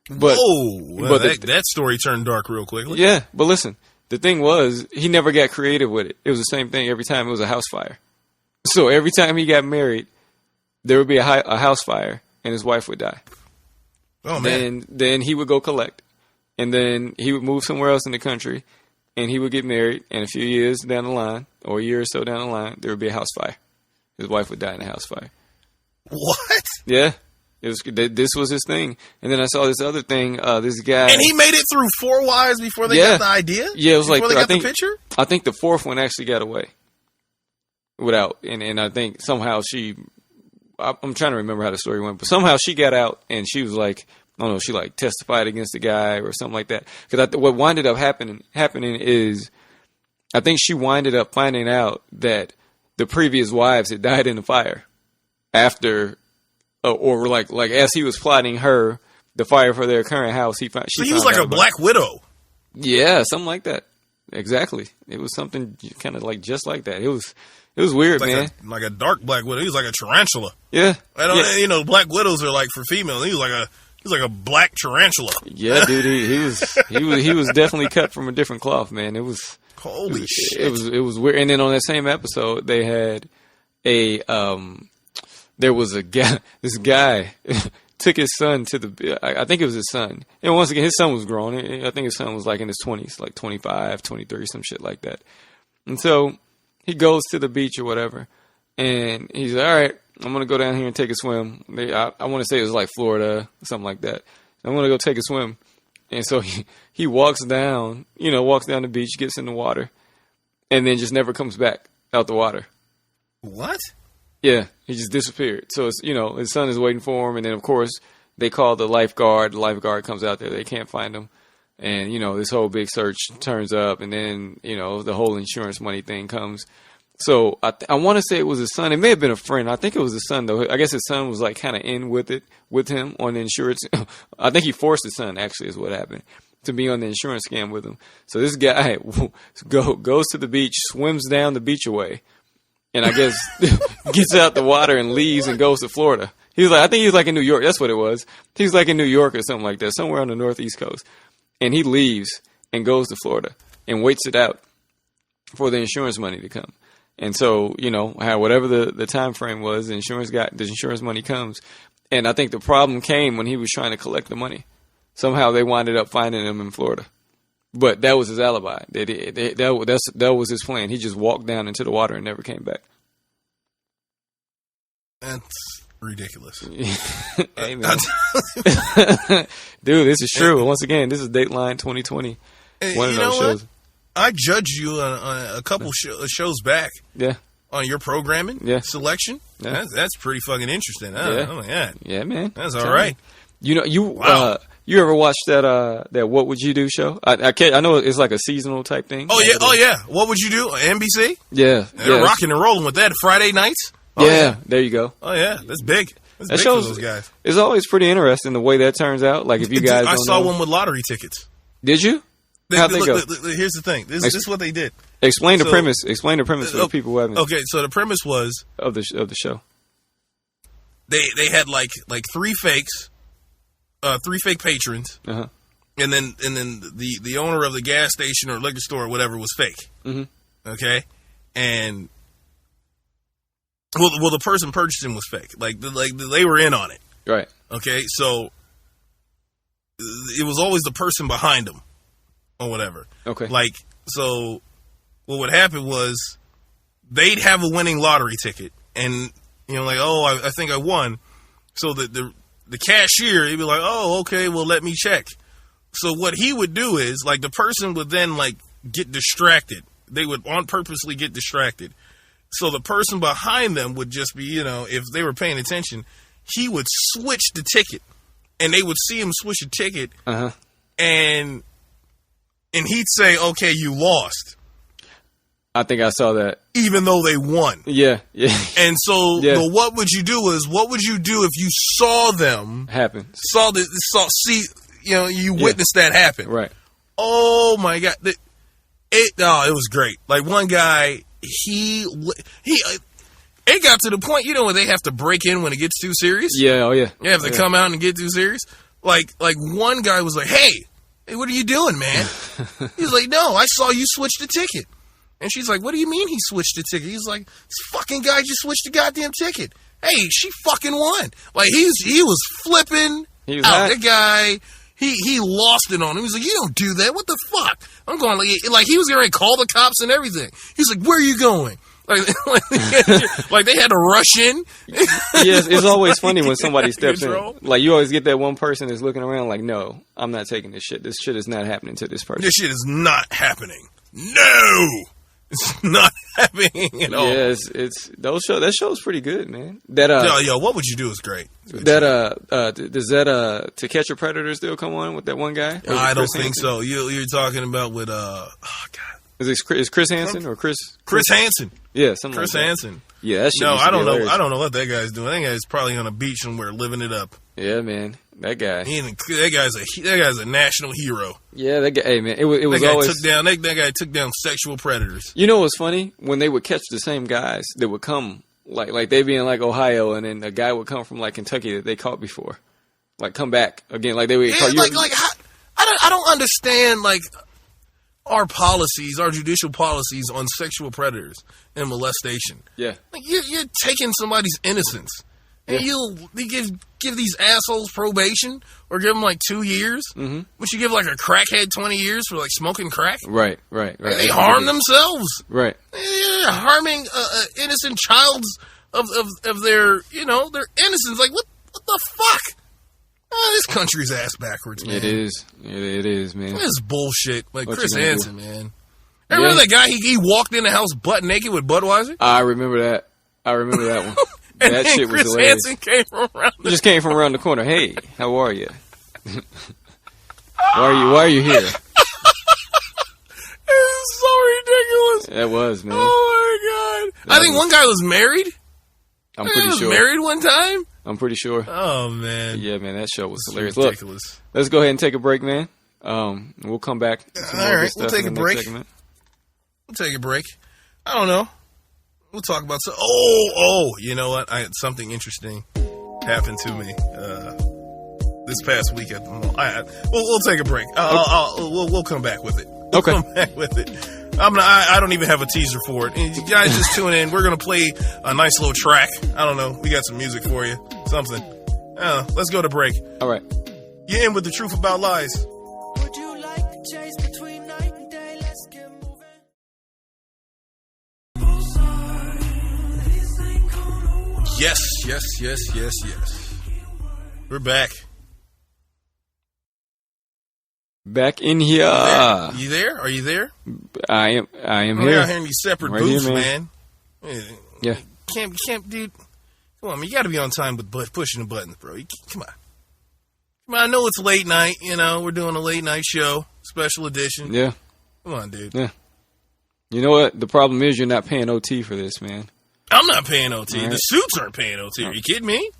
But
that story turned dark real quickly.
Yeah, but listen, the thing was, he never got creative with it. It was the same thing every time. It was a house fire. So every time he got married, there would be a house fire, and his wife would die.
Oh, man.
Then he would go collect, and then he would move somewhere else in the country, and he would get married, and a few years down the line, or a year or so down the line, there would be a house fire. His wife would die in a house fire.
What?
Yeah. This was his thing. And then I saw this other thing, this guy.
And he made it through 4 wives before they got the idea?
Yeah, it was
before they got the picture?
I think the 4th one actually got away. And I think somehow I'm trying to remember how the story went, but somehow she got out and she was like, I don't know, she like testified against the guy or something like that. Because what winded up happening is, I think she winded up finding out that the previous wives had died in the fire after, or like as he was plotting the fire for their current house, he
was like a Black Widow.
Yeah, something like that. exactly. It was something kind of like just like that. It was weird,
like
man.
like a dark black widow. He was like a tarantula.
Yeah.
I don't, you know, black widows are like for females. He was like a black tarantula.
Yeah, dude. He was definitely cut from a different cloth, man. It was
holy shit.
It was weird. And then on that same episode, they had there was a guy. This guy took his son to the. I think it was his son. And once again, his son was grown. I think his son was like in his 20s, like 25, 23, some shit like that. And so he goes to the beach or whatever, and he's like, all right, I'm going to go down here and take a swim. I want to say it was like Florida, something like that. I'm going to go take a swim. And so he walks down the beach, gets in the water, and then just never comes back out the water.
What?
Yeah, he just disappeared. So it's, his son is waiting for him, and then of course they call the lifeguard. The lifeguard comes out there. They can't find him, and this whole big search turns up, and then the whole insurance money thing comes. So I want to say it was his son. It may have been a friend. I think it was his son though. I guess his son was like kind of in with him on the insurance. I think he forced his son, actually, is what happened, to be on the insurance scam with him. So this guy goes to the beach, swims down the beach away, and I guess gets out the water and leaves and goes to Florida. I think he was like in New York. That's what it was. He was like in New York or something like that, somewhere on the northeast coast. And he leaves and goes to Florida and waits it out for the insurance money to come. And so, whatever the time frame was, the insurance money comes. And I think the problem came when he was trying to collect the money. Somehow they winded up finding him in Florida. But that was his alibi. That was his plan. He just walked down into the water and never came back.
That's ridiculous.
Hey, man. Dude, this is true. Once again, this is Dateline 2020. One of those shows.
I judged you on a couple shows back.
Yeah.
On your programming selection. Yeah. That's pretty fucking interesting. Oh my God.
Yeah, man.
That's all right.
Wow. You ever watched that What Would You Do show? I know it's like a seasonal type thing.
Oh yeah. What Would You Do? NBC?
Yeah.
They're rocking and rolling with that Friday nights.
Oh, yeah, there you go.
Oh yeah, that's big. That's big
shows,
for those guys.
It's always pretty interesting the way that turns out. Like if you guys,
I saw one with lottery tickets.
Did you? How'd they go?
Here's the thing. This is what they did.
Explain the premise. Explain the premise for the people who haven't.
Okay, so the premise was
of the show.
They had like three fake patrons,
uh-huh.
and then the owner of the gas station or liquor store or whatever was fake.
Mm-hmm.
Okay, and well, the person purchasing was fake. Like they were in on it.
Right.
Okay, so it was always the person behind them or whatever.
Okay.
Like, so what would happen was they'd have a winning lottery ticket and, I think I won. So the cashier, he'd be like, oh, okay, well, let me check. So what he would do is, like, the person would then, like, get distracted. They would on purposely get distracted. So the person behind them would just be, if they were paying attention, he would switch the ticket. And they would see him switch the ticket.
Uh-huh.
And he'd say, okay, you lost.
I think I saw that.
Even though they won.
Yeah.
And so the what would you do is, what would you do if you saw them
happen?
You witnessed that happen.
Right.
Oh my God. It was great. Like one guy, it got to the point, where they have to break in when it gets too serious.
Yeah, oh yeah.
You have to come out and get too serious. Like one guy was like, hey, what are you doing, man? He's like, no, I saw you switch the ticket. And she's like, what do you mean he switched the ticket? He's like, this fucking guy just switched the goddamn ticket. Hey, she fucking won. Like he was flipping out. That guy, he lost it on him. He was like, you don't do that. What the fuck? I'm going like he was going to call the cops and everything. He's like, where are you going? Like they had to rush in.
Yes, it's always funny when somebody steps in. Like you always get that one person that's looking around like, no, I'm not taking this shit. This shit is not happening to this person.
This shit is not happening. No, it's not happening at all.
Yeah, that show's pretty good, man. That
what would you do is great.
Does that To Catch a Predator still come on with that one guy?
I don't think so. You're talking about with God.
Is Chris Hansen or Chris
Hansen?
Yeah, something
Chris
like that.
Hansen.
Yeah, that shit
No, I don't know.
Hilarious.
I don't know what that guy's doing. That guy's probably on a beach somewhere living it up.
Yeah, man. That guy.
That guy's a national hero.
Yeah, that guy. Hey man, it was always
that guy took down sexual predators.
You know what's funny? When they would catch the same guys that would come, like they be in like Ohio, and then a guy would come from like Kentucky that they caught before, like come back again, like they would.
I don't understand like our judicial policies on sexual predators and molestation.
Yeah,
like you're taking somebody's innocence. And you give these assholes probation or give them like 2 years, which you give like a crackhead 20 years for like smoking crack.
Right.
They harm themselves.
Right.
They're harming innocent childs of their their innocence. Like what the fuck? This country's ass backwards, man.
It is, man.
This is bullshit. Like
What
Chris
you gonna
Hansen, man. Remember that guy? He walked in the house butt naked with Budweiser.
I remember that. one.
And
that shit was
Chris
hilarious.
Hansen came from around.
He just came from around the corner. Hey, how are you? Why are you here?
This is so ridiculous.
That was, man.
Oh my god! I think one guy was married.
I'm pretty sure.
Married one time.
I'm pretty sure.
Oh man.
Yeah, man, that show was hilarious.
Ridiculous.
Look, let's go ahead and take a break, man. We'll come back.
All right, we'll take a break. We'll take a break. I don't know. We'll talk about some. You know what? I had something interesting happen to me this past week at the mall. We'll take a break. We'll come back with it.
Okay.
Come back with it. I don't even have a teaser for it. And you guys just tune in. We're gonna play a nice little track. I don't know. We got some music for you. Something. Let's go to break.
All right.
You're in with the truth about lies.
Would you like to chase between night and day? Let's get moving.
Yes. We're back.
Back in here.
You there? Are you there?
I am
We're
here.
out here in these separate
Right
booths,
here,
man.
Yeah.
Can't, dude. Come on, man. You got to be on time with pushing the buttons, bro. Come on. I know it's late night. We're doing a late night show, special edition.
Yeah.
Come on, dude.
Yeah. You know what? The problem is you're not paying OT for this, man.
I'm not paying OT.
Right.
The suits aren't paying OT. Are you kidding me?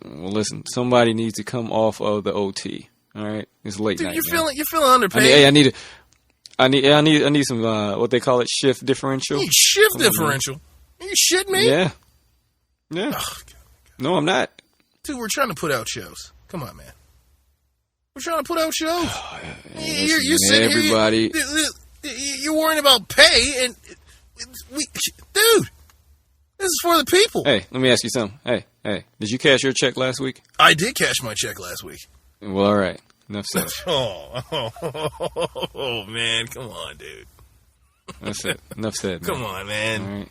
Well, listen. Somebody needs to come off of the OT. All right, it's late
Dude,
night.
you're feeling underpaid.
I need some what they call it, shift differential.
You need shift differential. Are you shitting me?
Yeah.
Oh, God.
No, I'm not.
Dude, we're trying to put out shows. Come on, man. We're trying to put out shows. You're sitting
everybody.
Here. You're worrying about pay, and dude, this is for the people.
Hey, let me ask you something. Hey, did you cash your check last week?
I did cash my check last week.
Well, all right. Enough said.
Oh, man. Come on, dude.
That's it. Enough said.
Come on, man.
All right.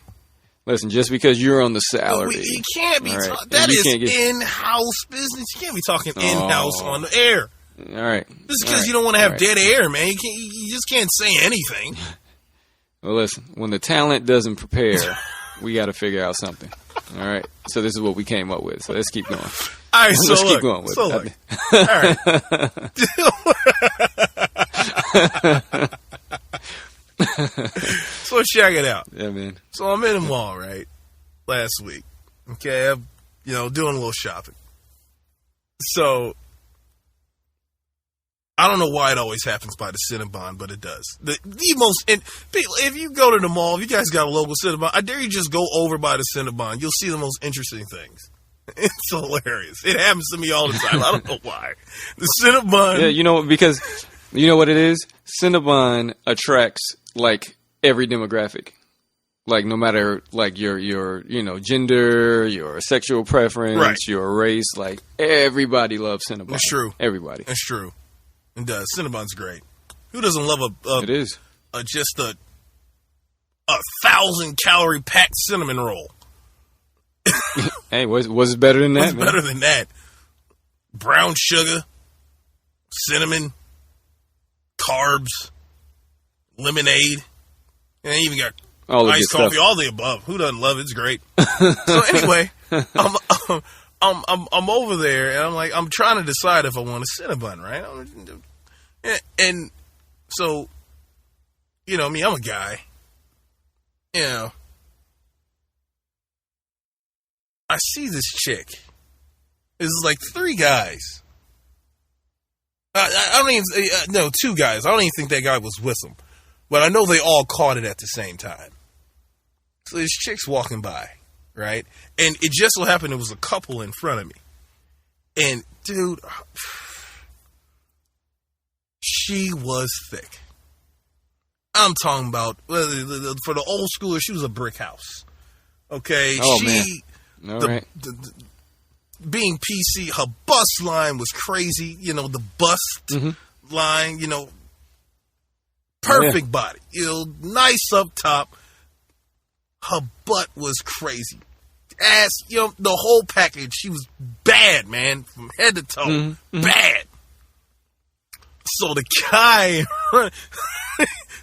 Listen, just because you're on the salary.
You can't be
right.
that is in-house business. You can't be talking in-house on the air.
All right.
Just because you don't want to have dead air, man. You just can't say anything.
Well, listen. When the talent doesn't prepare, we got to figure out something. All right. So this is what we came up with. So let's keep going.
All right, so
let's
keep
keep going with it.
All right. So check it out.
Yeah, man.
So I'm in the mall, right? Last week. Okay, I'm, doing a little shopping. So I don't know why it always happens by the Cinnabon, but it does. The most people, if you go to the mall, if you guys got a local Cinnabon, I dare you just go over by the Cinnabon. You'll see the most interesting things. It's hilarious. It happens to me all the time. I don't know why. The Cinnabon.
Yeah, because you know what it is? Cinnabon attracts like every demographic. Like no matter like your gender, your sexual preference,
right.
Your race, like everybody loves Cinnabon.
It's true.
Everybody.
It's true. It does. Cinnabon's great. Who doesn't love
it is.
Just a 1,000-calorie packed cinnamon roll?
Hey, was it better than that?
What's better than that? Brown sugar, cinnamon, carbs, lemonade, and even got iced coffee. All the above. Who doesn't love it? It's great. So anyway, I'm over there, and I'm trying to decide if I want a Cinnabon, right? And so, me, I'm a guy. I see this chick. This is like 3 guys I don't even, no, 2 guys. I don't even think that guy was with them. But I know they all caught it at the same time. So this chick's walking by, right? And it just so happened it was a couple in front of me. And, dude, she was thick. I'm talking about, for the old schoolers, she was a Brickhouse. Okay?
Oh, man. All right.
Being PC, her bust line was crazy. You know, the bust line, you know, perfect body. You know, nice up top. Her butt was crazy. Ass, you know, the whole package. She was bad, man, from head to toe. Bad. So the guy,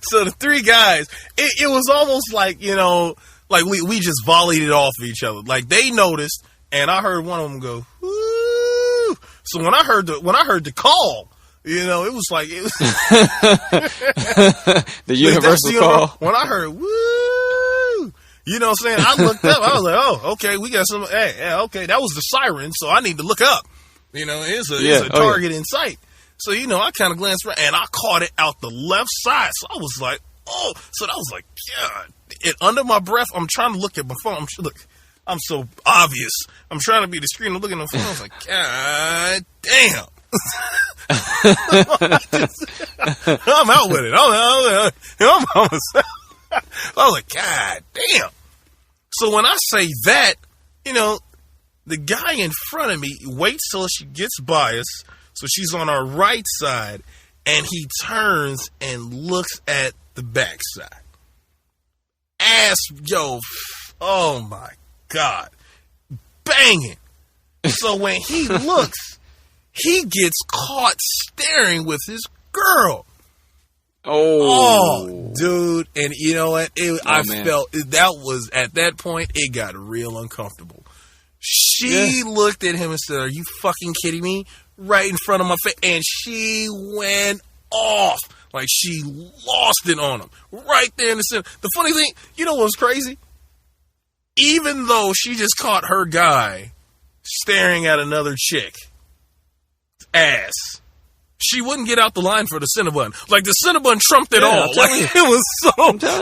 so the 3 guys, it was almost like, you know, like we just volleyed it off of each other. Like they noticed, and I heard one of them go, woo. So when I heard the call, you know, it was like it was
the universal call.
When I heard woo, you know what I'm saying? I looked up. I was like, oh, okay, we got some. Hey, yeah, okay, that was the siren, so I need to look up. You know, it's a target in sight. So, you know, I kind of glanced around, and I caught it out the left side. So I was like, oh. So I was like, God. And under my breath, I'm trying to look at my phone. I'm so obvious. I'm trying to be discreet and looking at the phone. I was like, God damn. I'm out with it. I was like, God damn. So when I say that, you know, the guy in front of me waits till she gets by us. So she's on our right side, and he turns and looks at the back side. Ass, yo, oh my God. Banging. So when he looks, he gets caught staring with his girl. Oh, dude. And you know what? I felt that was, at that point, it got real uncomfortable. She looked at him and said, are you fucking kidding me? Right in front of my face. And she went off. Like she lost it on him. Right there in the center. The funny thing, you know what's crazy? Even though she just caught her guy staring at another chick ass, she wouldn't get out the line for the Cinnabon. Like the Cinnabon trumped it all. Like it was so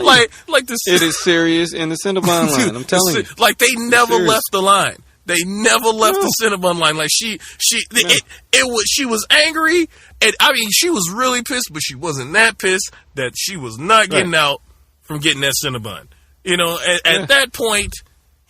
like the it
is serious in the Cinnabon line. I'm telling you.
Like they never left the line. They never left the Cinnabon line. Like she was angry, and I mean she was really pissed, but she wasn't that pissed that she was not getting out from getting that Cinnabon. You know, at that point,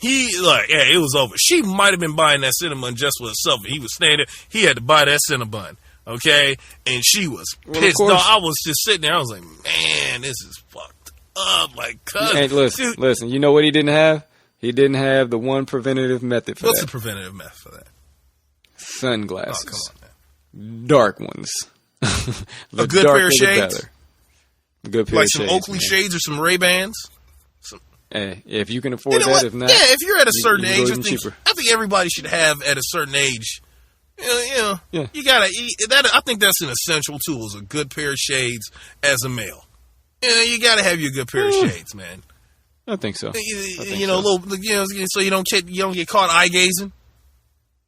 it was over. She might have been buying that Cinnabon just for herself, and he was standing there. He had to buy that Cinnabon, okay? And she was pissed. No, I was just sitting there. I was like, man, this is fucked up. Like,
hey, listen. You know what he didn't have? He didn't have the one preventative method for
What's
that.
the preventative method for that?
Sunglasses.
Oh, come on, man.
Dark ones.
A good pair of shades?
A good pair
like
of shades.
Like some Oakley shades or some Ray-Bans?
Hey, if you can afford that, if not...
Yeah, if you're at a certain age, I think everybody should have at a certain age. You gotta that. I think that's an essential tool, is a good pair of shades as a male. You gotta have your good pair of shades, man.
I think so.
So you don't get caught eye gazing.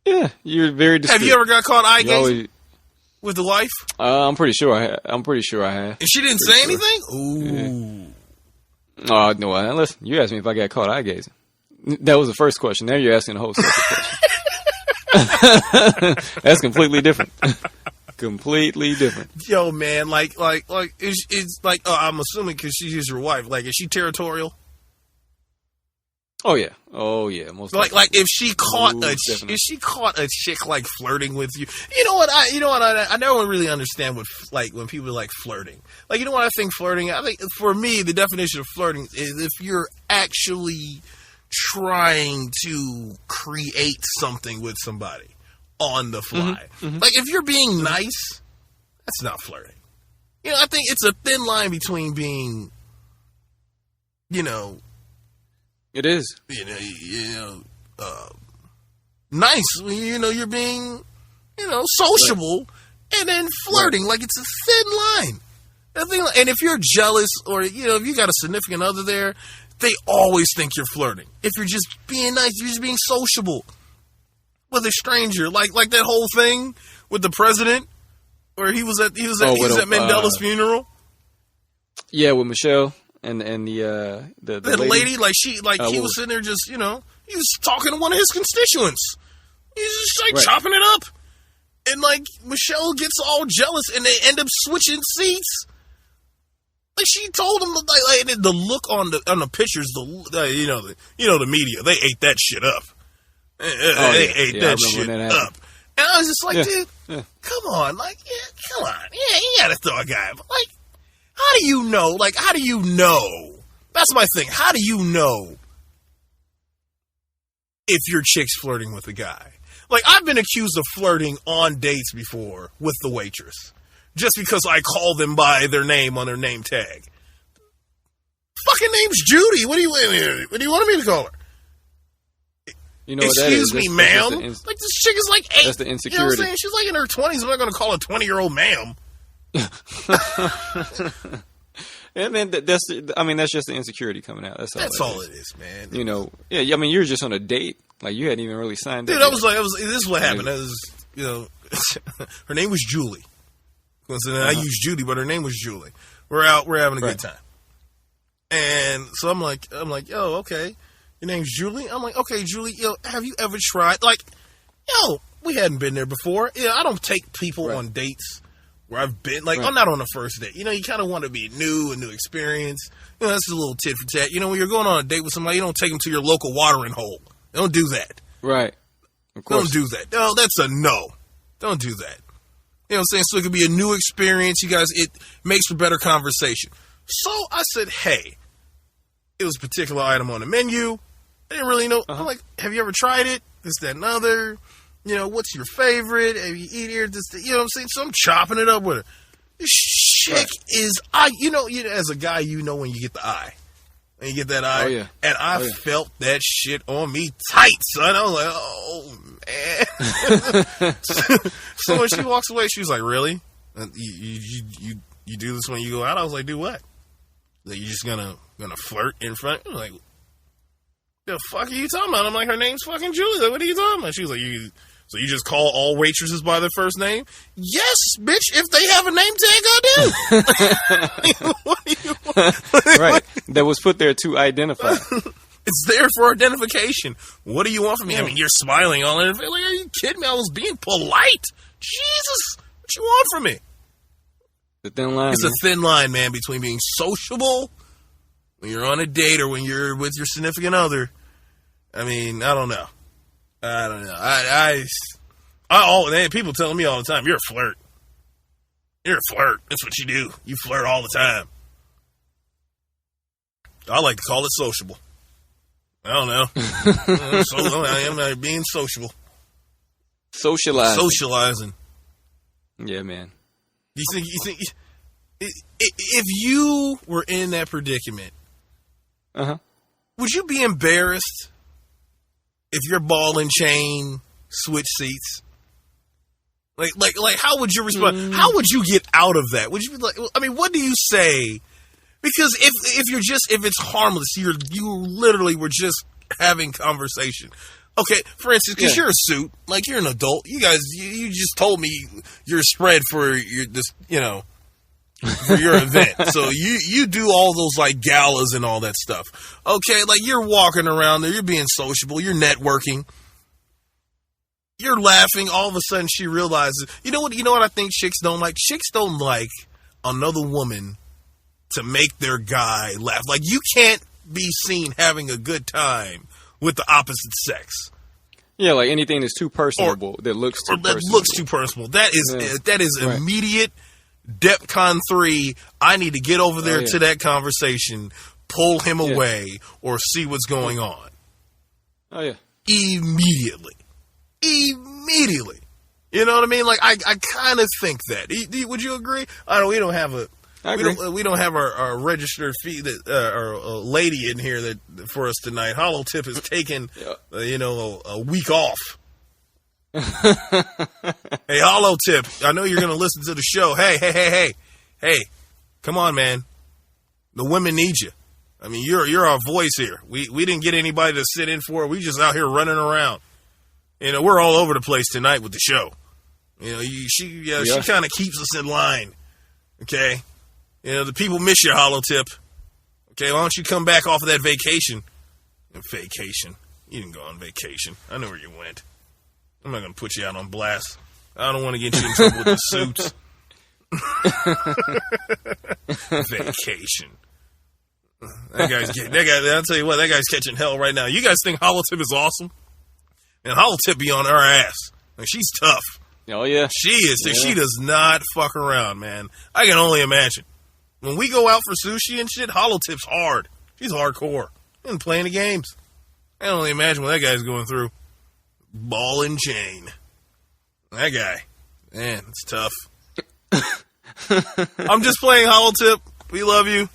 Yeah, you're very discreet.
Have you ever got caught eye gazing with the wife?
I'm pretty sure I have.
And she didn't say anything? Ooh.
Yeah. Oh no! Listen, you asked me if I got caught eye gazing. That was the first question. Now you're asking a whole second question. That's completely different. Completely different.
Yo, man, like it's like I'm assuming because she's your wife. Like, is she territorial?
Oh yeah, most
like if she caught a chick like flirting with you, you know what I never really understand when people are like flirting. Like, you know what I think flirting? I think for me the definition of flirting is if you're actually trying to create something with somebody on the fly. Mm-hmm. Like if you're being nice, that's not flirting. You know, I think it's a thin line between being,
it is.
Nice. You're being, sociable, and then flirting. Like, it's a thin line. And if you're jealous, or if you got a significant other there, they always think you're flirting. If you're just being nice, you're just being sociable with a stranger. Like that whole thing with the president, Where he was at Mandela's funeral.
Yeah, with Michelle and the
lady, like he was sitting there just, he was talking to one of his constituents. He's just like chopping it up. And like Michelle gets all jealous and they end up switching seats. Like she told him, like the look on the pictures, the media, they ate that shit up. They ate that shit up. And I was just like, dude, come on, come on, you gotta throw a guy. But like, how do you know? Like, how do you know? That's my thing. How do you know if your chick's flirting with a guy? Like, I've been accused of flirting on dates before with the waitress. Just because I call them by their name on their name tag. Fucking name's Judy. What do you want me to call her?
You know
Excuse me, ma'am. Like, this chick is like 8.
That's the insecurity.
You know what I'm saying? She's like in her 20s. I'm not going to call a 20-year-old ma'am.
And then that's just the insecurity coming out. That's
all it is, man.
I mean, you're just on a date. Like, you hadn't even really signed
Dude,
up.
This is what happened. Her name was Julie. I used Judy, but her name was Julie. We're having a good time. And so I'm like, yo, okay, your name's Julie? I'm like, okay, Julie, have you ever tried, like, we hadn't been there before. I don't take people on dates where I've been, like, I'm not on the first date. You kind of want to be new, a new experience. That's a little tit for tat. When you're going on a date with somebody, you don't take them to your local watering hole. Don't do that.
Right. Of course.
Don't do that. No, that's a no. Don't do that. You know what I'm saying? So it could be a new experience. You guys, it makes for better conversation. So I said, hey, it was a particular item on the menu. I didn't really know. I'm like, have you ever tried it? This, that, and other. What's your favorite? Have you eat here? This, you know what I'm saying? So I'm chopping it up with her. This chick is, as a guy, when you get the eye. And you get that eye.
Oh, yeah.
And I felt that shit on me tight, son. I was like, oh, man. So when she walks away, she was like, really? You do this when you go out? I was like, do what? Like, you just gonna flirt in front? I'm like, the fuck are you talking about? I'm like, her name's fucking Julie. Like, what are you talking about? She was like, so you just call all waitresses by their first name? Yes, bitch. If they have a name tag, I do. What do you want?
Right. That was put there to identify.
It's there for identification. What do you want from me? I mean, you're smiling all in. Like, are you kidding me? I was being polite. Jesus, what you want from me?
The thin line.
It's a thin line, man, between being sociable when you're on a date or when you're with your significant other. I mean, I don't know. People telling me all the time, you're a flirt. You're a flirt. That's what you do. You flirt all the time. I like to call it sociable. I don't know. I am being sociable. Socializing.
Yeah, man.
You think if you were in that predicament, would you be embarrassed if your ball and chain switch seats? Like, how would you respond? How would you get out of that? Would you be like, I mean, what do you say? Because if it's harmless, you literally were just having conversation. Okay, for instance, because you're a suit, like you're an adult. You guys, you just told me your spread for for your event. So you do all those like galas and all that stuff. Okay, like you're walking around there, you're being sociable, you're networking, you're laughing. All of a sudden, she realizes, you know what I think chicks don't like? Chicks don't like another woman to make their guy laugh. Like, you can't be seen having a good time with the opposite sex.
Yeah, like anything that's too personable, that looks too personable. That is
right. Immediate DEFCON 3. I need to get over there to that conversation, pull him away, or see what's going on.
Oh, yeah.
Immediately. You know what I mean? Like, I kind of think that. Would you agree? We don't have we don't have our registered fee our lady in here that for us tonight. Hollow Tip has taken a week off. Hey, Hollow Tip, I know you're gonna listen to the show. Hey, come on, man. The women need you. I mean, you're our voice here. We didn't get anybody to sit in for it. We just out here running around. We're all over the place tonight with the show. You know, she kind of keeps us in line. Okay, you know the people miss your hollow tip. Okay, why don't you come back off of that vacation? Vacation? You didn't go on vacation. I know where you went. I'm not gonna put you out on blast. I don't want to get you in trouble with the suits. Vacation. That guy. I'll tell you what. That guy's catching hell right now. You guys think hollow tip is awesome? And hollow tip be on her ass. Like, she's tough.
Oh yeah,
she is. Yeah. She does not fuck around, man. I can only imagine. When we go out for sushi and shit, hollow tip's hard. She's hardcore. And playing the games. I can only imagine what that guy's going through. Ball and chain. That guy. Man, it's tough. I'm just playing hollow tip. We love you.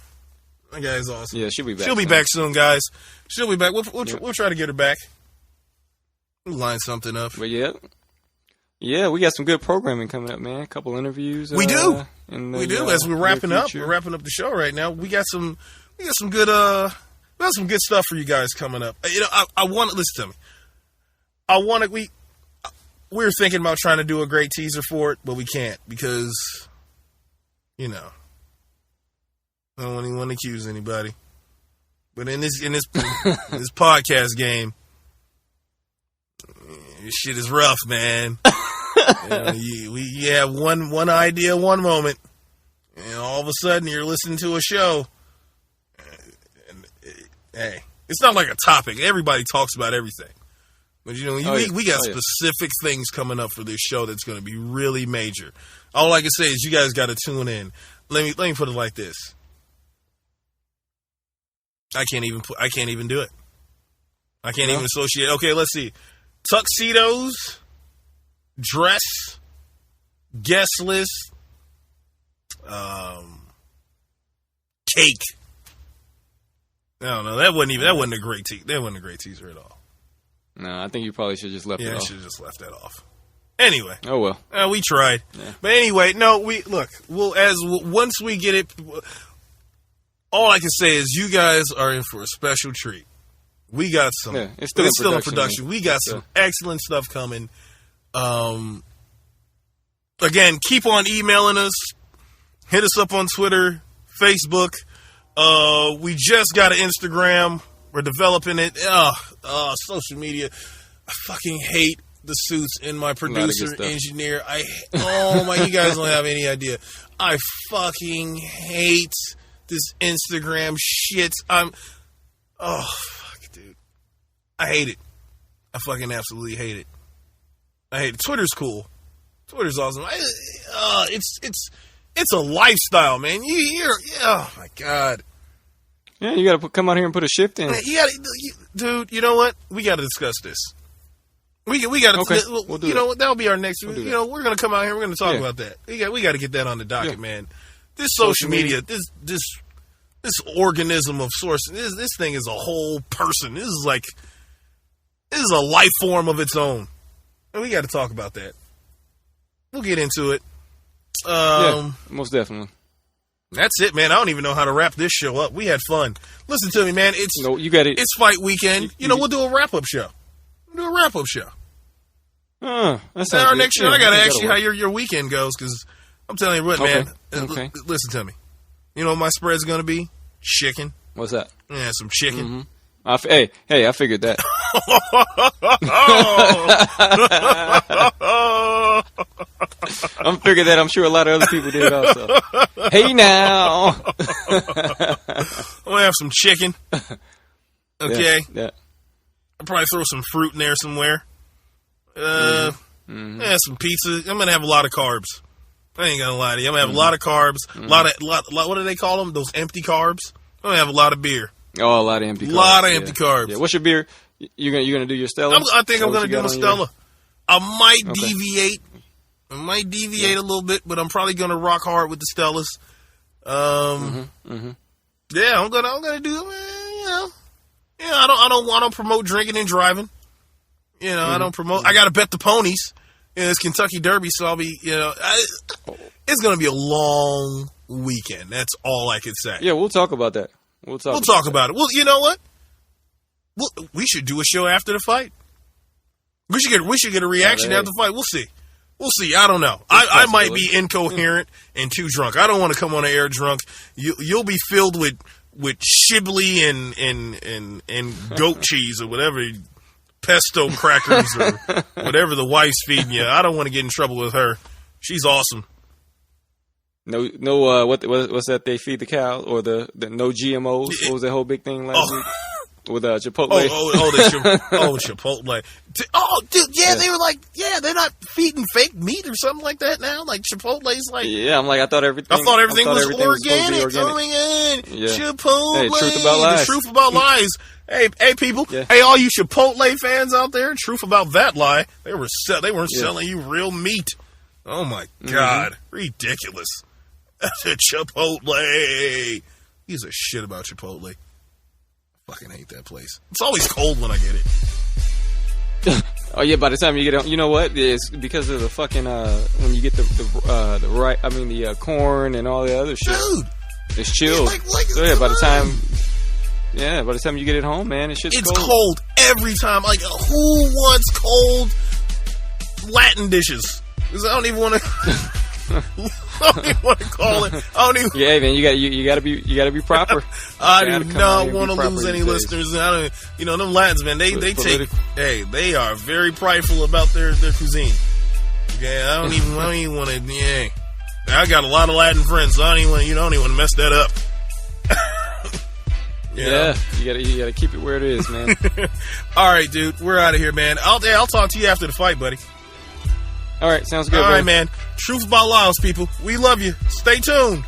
That guy's awesome.
Yeah, she'll be back.
She'll be back soon, guys. She'll be back. We'll try to get her back. We'll line something up.
But yeah, we got some good programming coming up, man. A couple interviews.
We do. As we're wrapping up the show right now. We got some good stuff for you guys coming up. You know, I want to listen to me. We're thinking about trying to do a great teaser for it, but we can't because, you know, I don't want anyone to accuse anybody. But in this this podcast game, this shit is rough, man. You know, you have one idea, one moment, and all of a sudden you're listening to a show. And hey, it's not like a topic. Everybody talks about everything. But, you know, we got specific things coming up for this show that's going to be really major. All I can say is you guys got to tune in. Let me put it like this. I can't even do it. I can't even associate. Okay, let's see. Tuxedos, dress, guest list, cake. I don't know. That wasn't a great teaser at all.
No, I think you probably should have just left it off.
Yeah, I should have just left that off. Anyway.
Oh, well.
We tried. Yeah. But anyway, once we get it, all I can say is you guys are in for a special treat. We got some. Yeah, it's still in production. We got some excellent stuff coming. Again, keep on emailing us. Hit us up on Twitter, Facebook. We just got an Instagram. We're developing it. Social media. I fucking hate the suits in my producer, engineer. You guys don't have any idea. I fucking hate this Instagram shit. Fuck, dude. I hate it. I fucking absolutely hate it. I hate it. Twitter's cool. Twitter's awesome. It's a lifestyle, man. Oh my God.
Yeah, you got to come out here and put a shift in.
Dude, you know what? We got to discuss this. We got to.
Okay, we'll do
what? That'll be our next. We're going to come out here. We're going to talk about that. We got to get that on the docket, man. This social media, this organism of sorts. This thing is a whole person. This is a life form of its own, and we got to talk about that. We'll get into it.
Most definitely.
That's it, man. I don't even know how to wrap this show up. We had fun. Listen to me, man.
You got it.
It's fight weekend. We'll do a wrap-up show.
That's
our next show. I got to ask you how your weekend goes because I'm telling you what, man.
Okay.
Listen to me. You know what my spread's going to be? Chicken.
What's that?
Yeah, some chicken.
Mm-hmm. I figured that. I'm figured that. I'm sure a lot of other people did also. Hey now.
I'm going to have some chicken. Okay.
Yeah.
I'll probably throw some fruit in there somewhere. Some pizza. I'm going to have a lot of carbs. I ain't going to lie to you. I'm going to have a lot of carbs. What do they call them? Those empty carbs. I'm going to have a lot of beer.
Oh, a lot of empty carbs.
A lot of empty carbs.
Yeah. What's your beer? You gonna do your Stella?
I think I'm gonna do my Stella. I might deviate. I might deviate a little bit, but I'm probably gonna rock hard with the Stellas. Yeah, I'm gonna do. I don't promote drinking and driving. I don't promote. I gotta bet the ponies. It's Kentucky Derby, so I'll be. It's gonna be a long weekend. That's all I can say.
Yeah, we'll talk about that. We'll
talk about it. Well, you know what? We should do a show after the fight. We should get a reaction after the fight. We'll We'll see. I don't know. I might be incoherent and too drunk. I don't want to come on the air drunk. You'll be filled with Shibli and goat cheese or whatever, pesto crackers or whatever the wife's feeding you. I don't want to get in trouble with her. She's awesome.
No. What's that? They feed the cow or the no GMOs. What was that whole big thing last week with Chipotle?
Chipotle. Oh, dude, yeah, they were like, they're not feeding fake meat or something like that now. Like Chipotle's like,
I'm like, I thought everything was
organic coming in.
Yeah.
Chipotle,
hey, truth about lies.
The truth about lies. Hey, people. Yeah. Hey, all you Chipotle fans out there. Truth about that lie. They weren't selling you real meat. Oh my God, ridiculous. Chipotle. He's a shit about Chipotle. I fucking hate that place. It's always cold when I get it.
Oh yeah, by the time you get it, you know what? It's because of the fucking when you get the corn and all the other shit.
Dude,
it's chilled. So yeah, by the time you get it home, man, it's
cold every time. Like, who wants cold Latin dishes? Because I don't even want to. I don't even want to call it.
Yeah, man, you gotta be proper.
I do not want to lose any listeners. I don't. Them Latins, man. They are very prideful about their cuisine. Okay, I don't even want to. Yeah, I got a lot of Latin friends. So I don't even want to mess that up.
Yeah, you gotta keep it where it is, man.
All right, dude, we're out of here, man. I'll talk to you after the fight, buddy.
All right, sounds good.
All right, man. Truth about Laos, people. We love you. Stay tuned.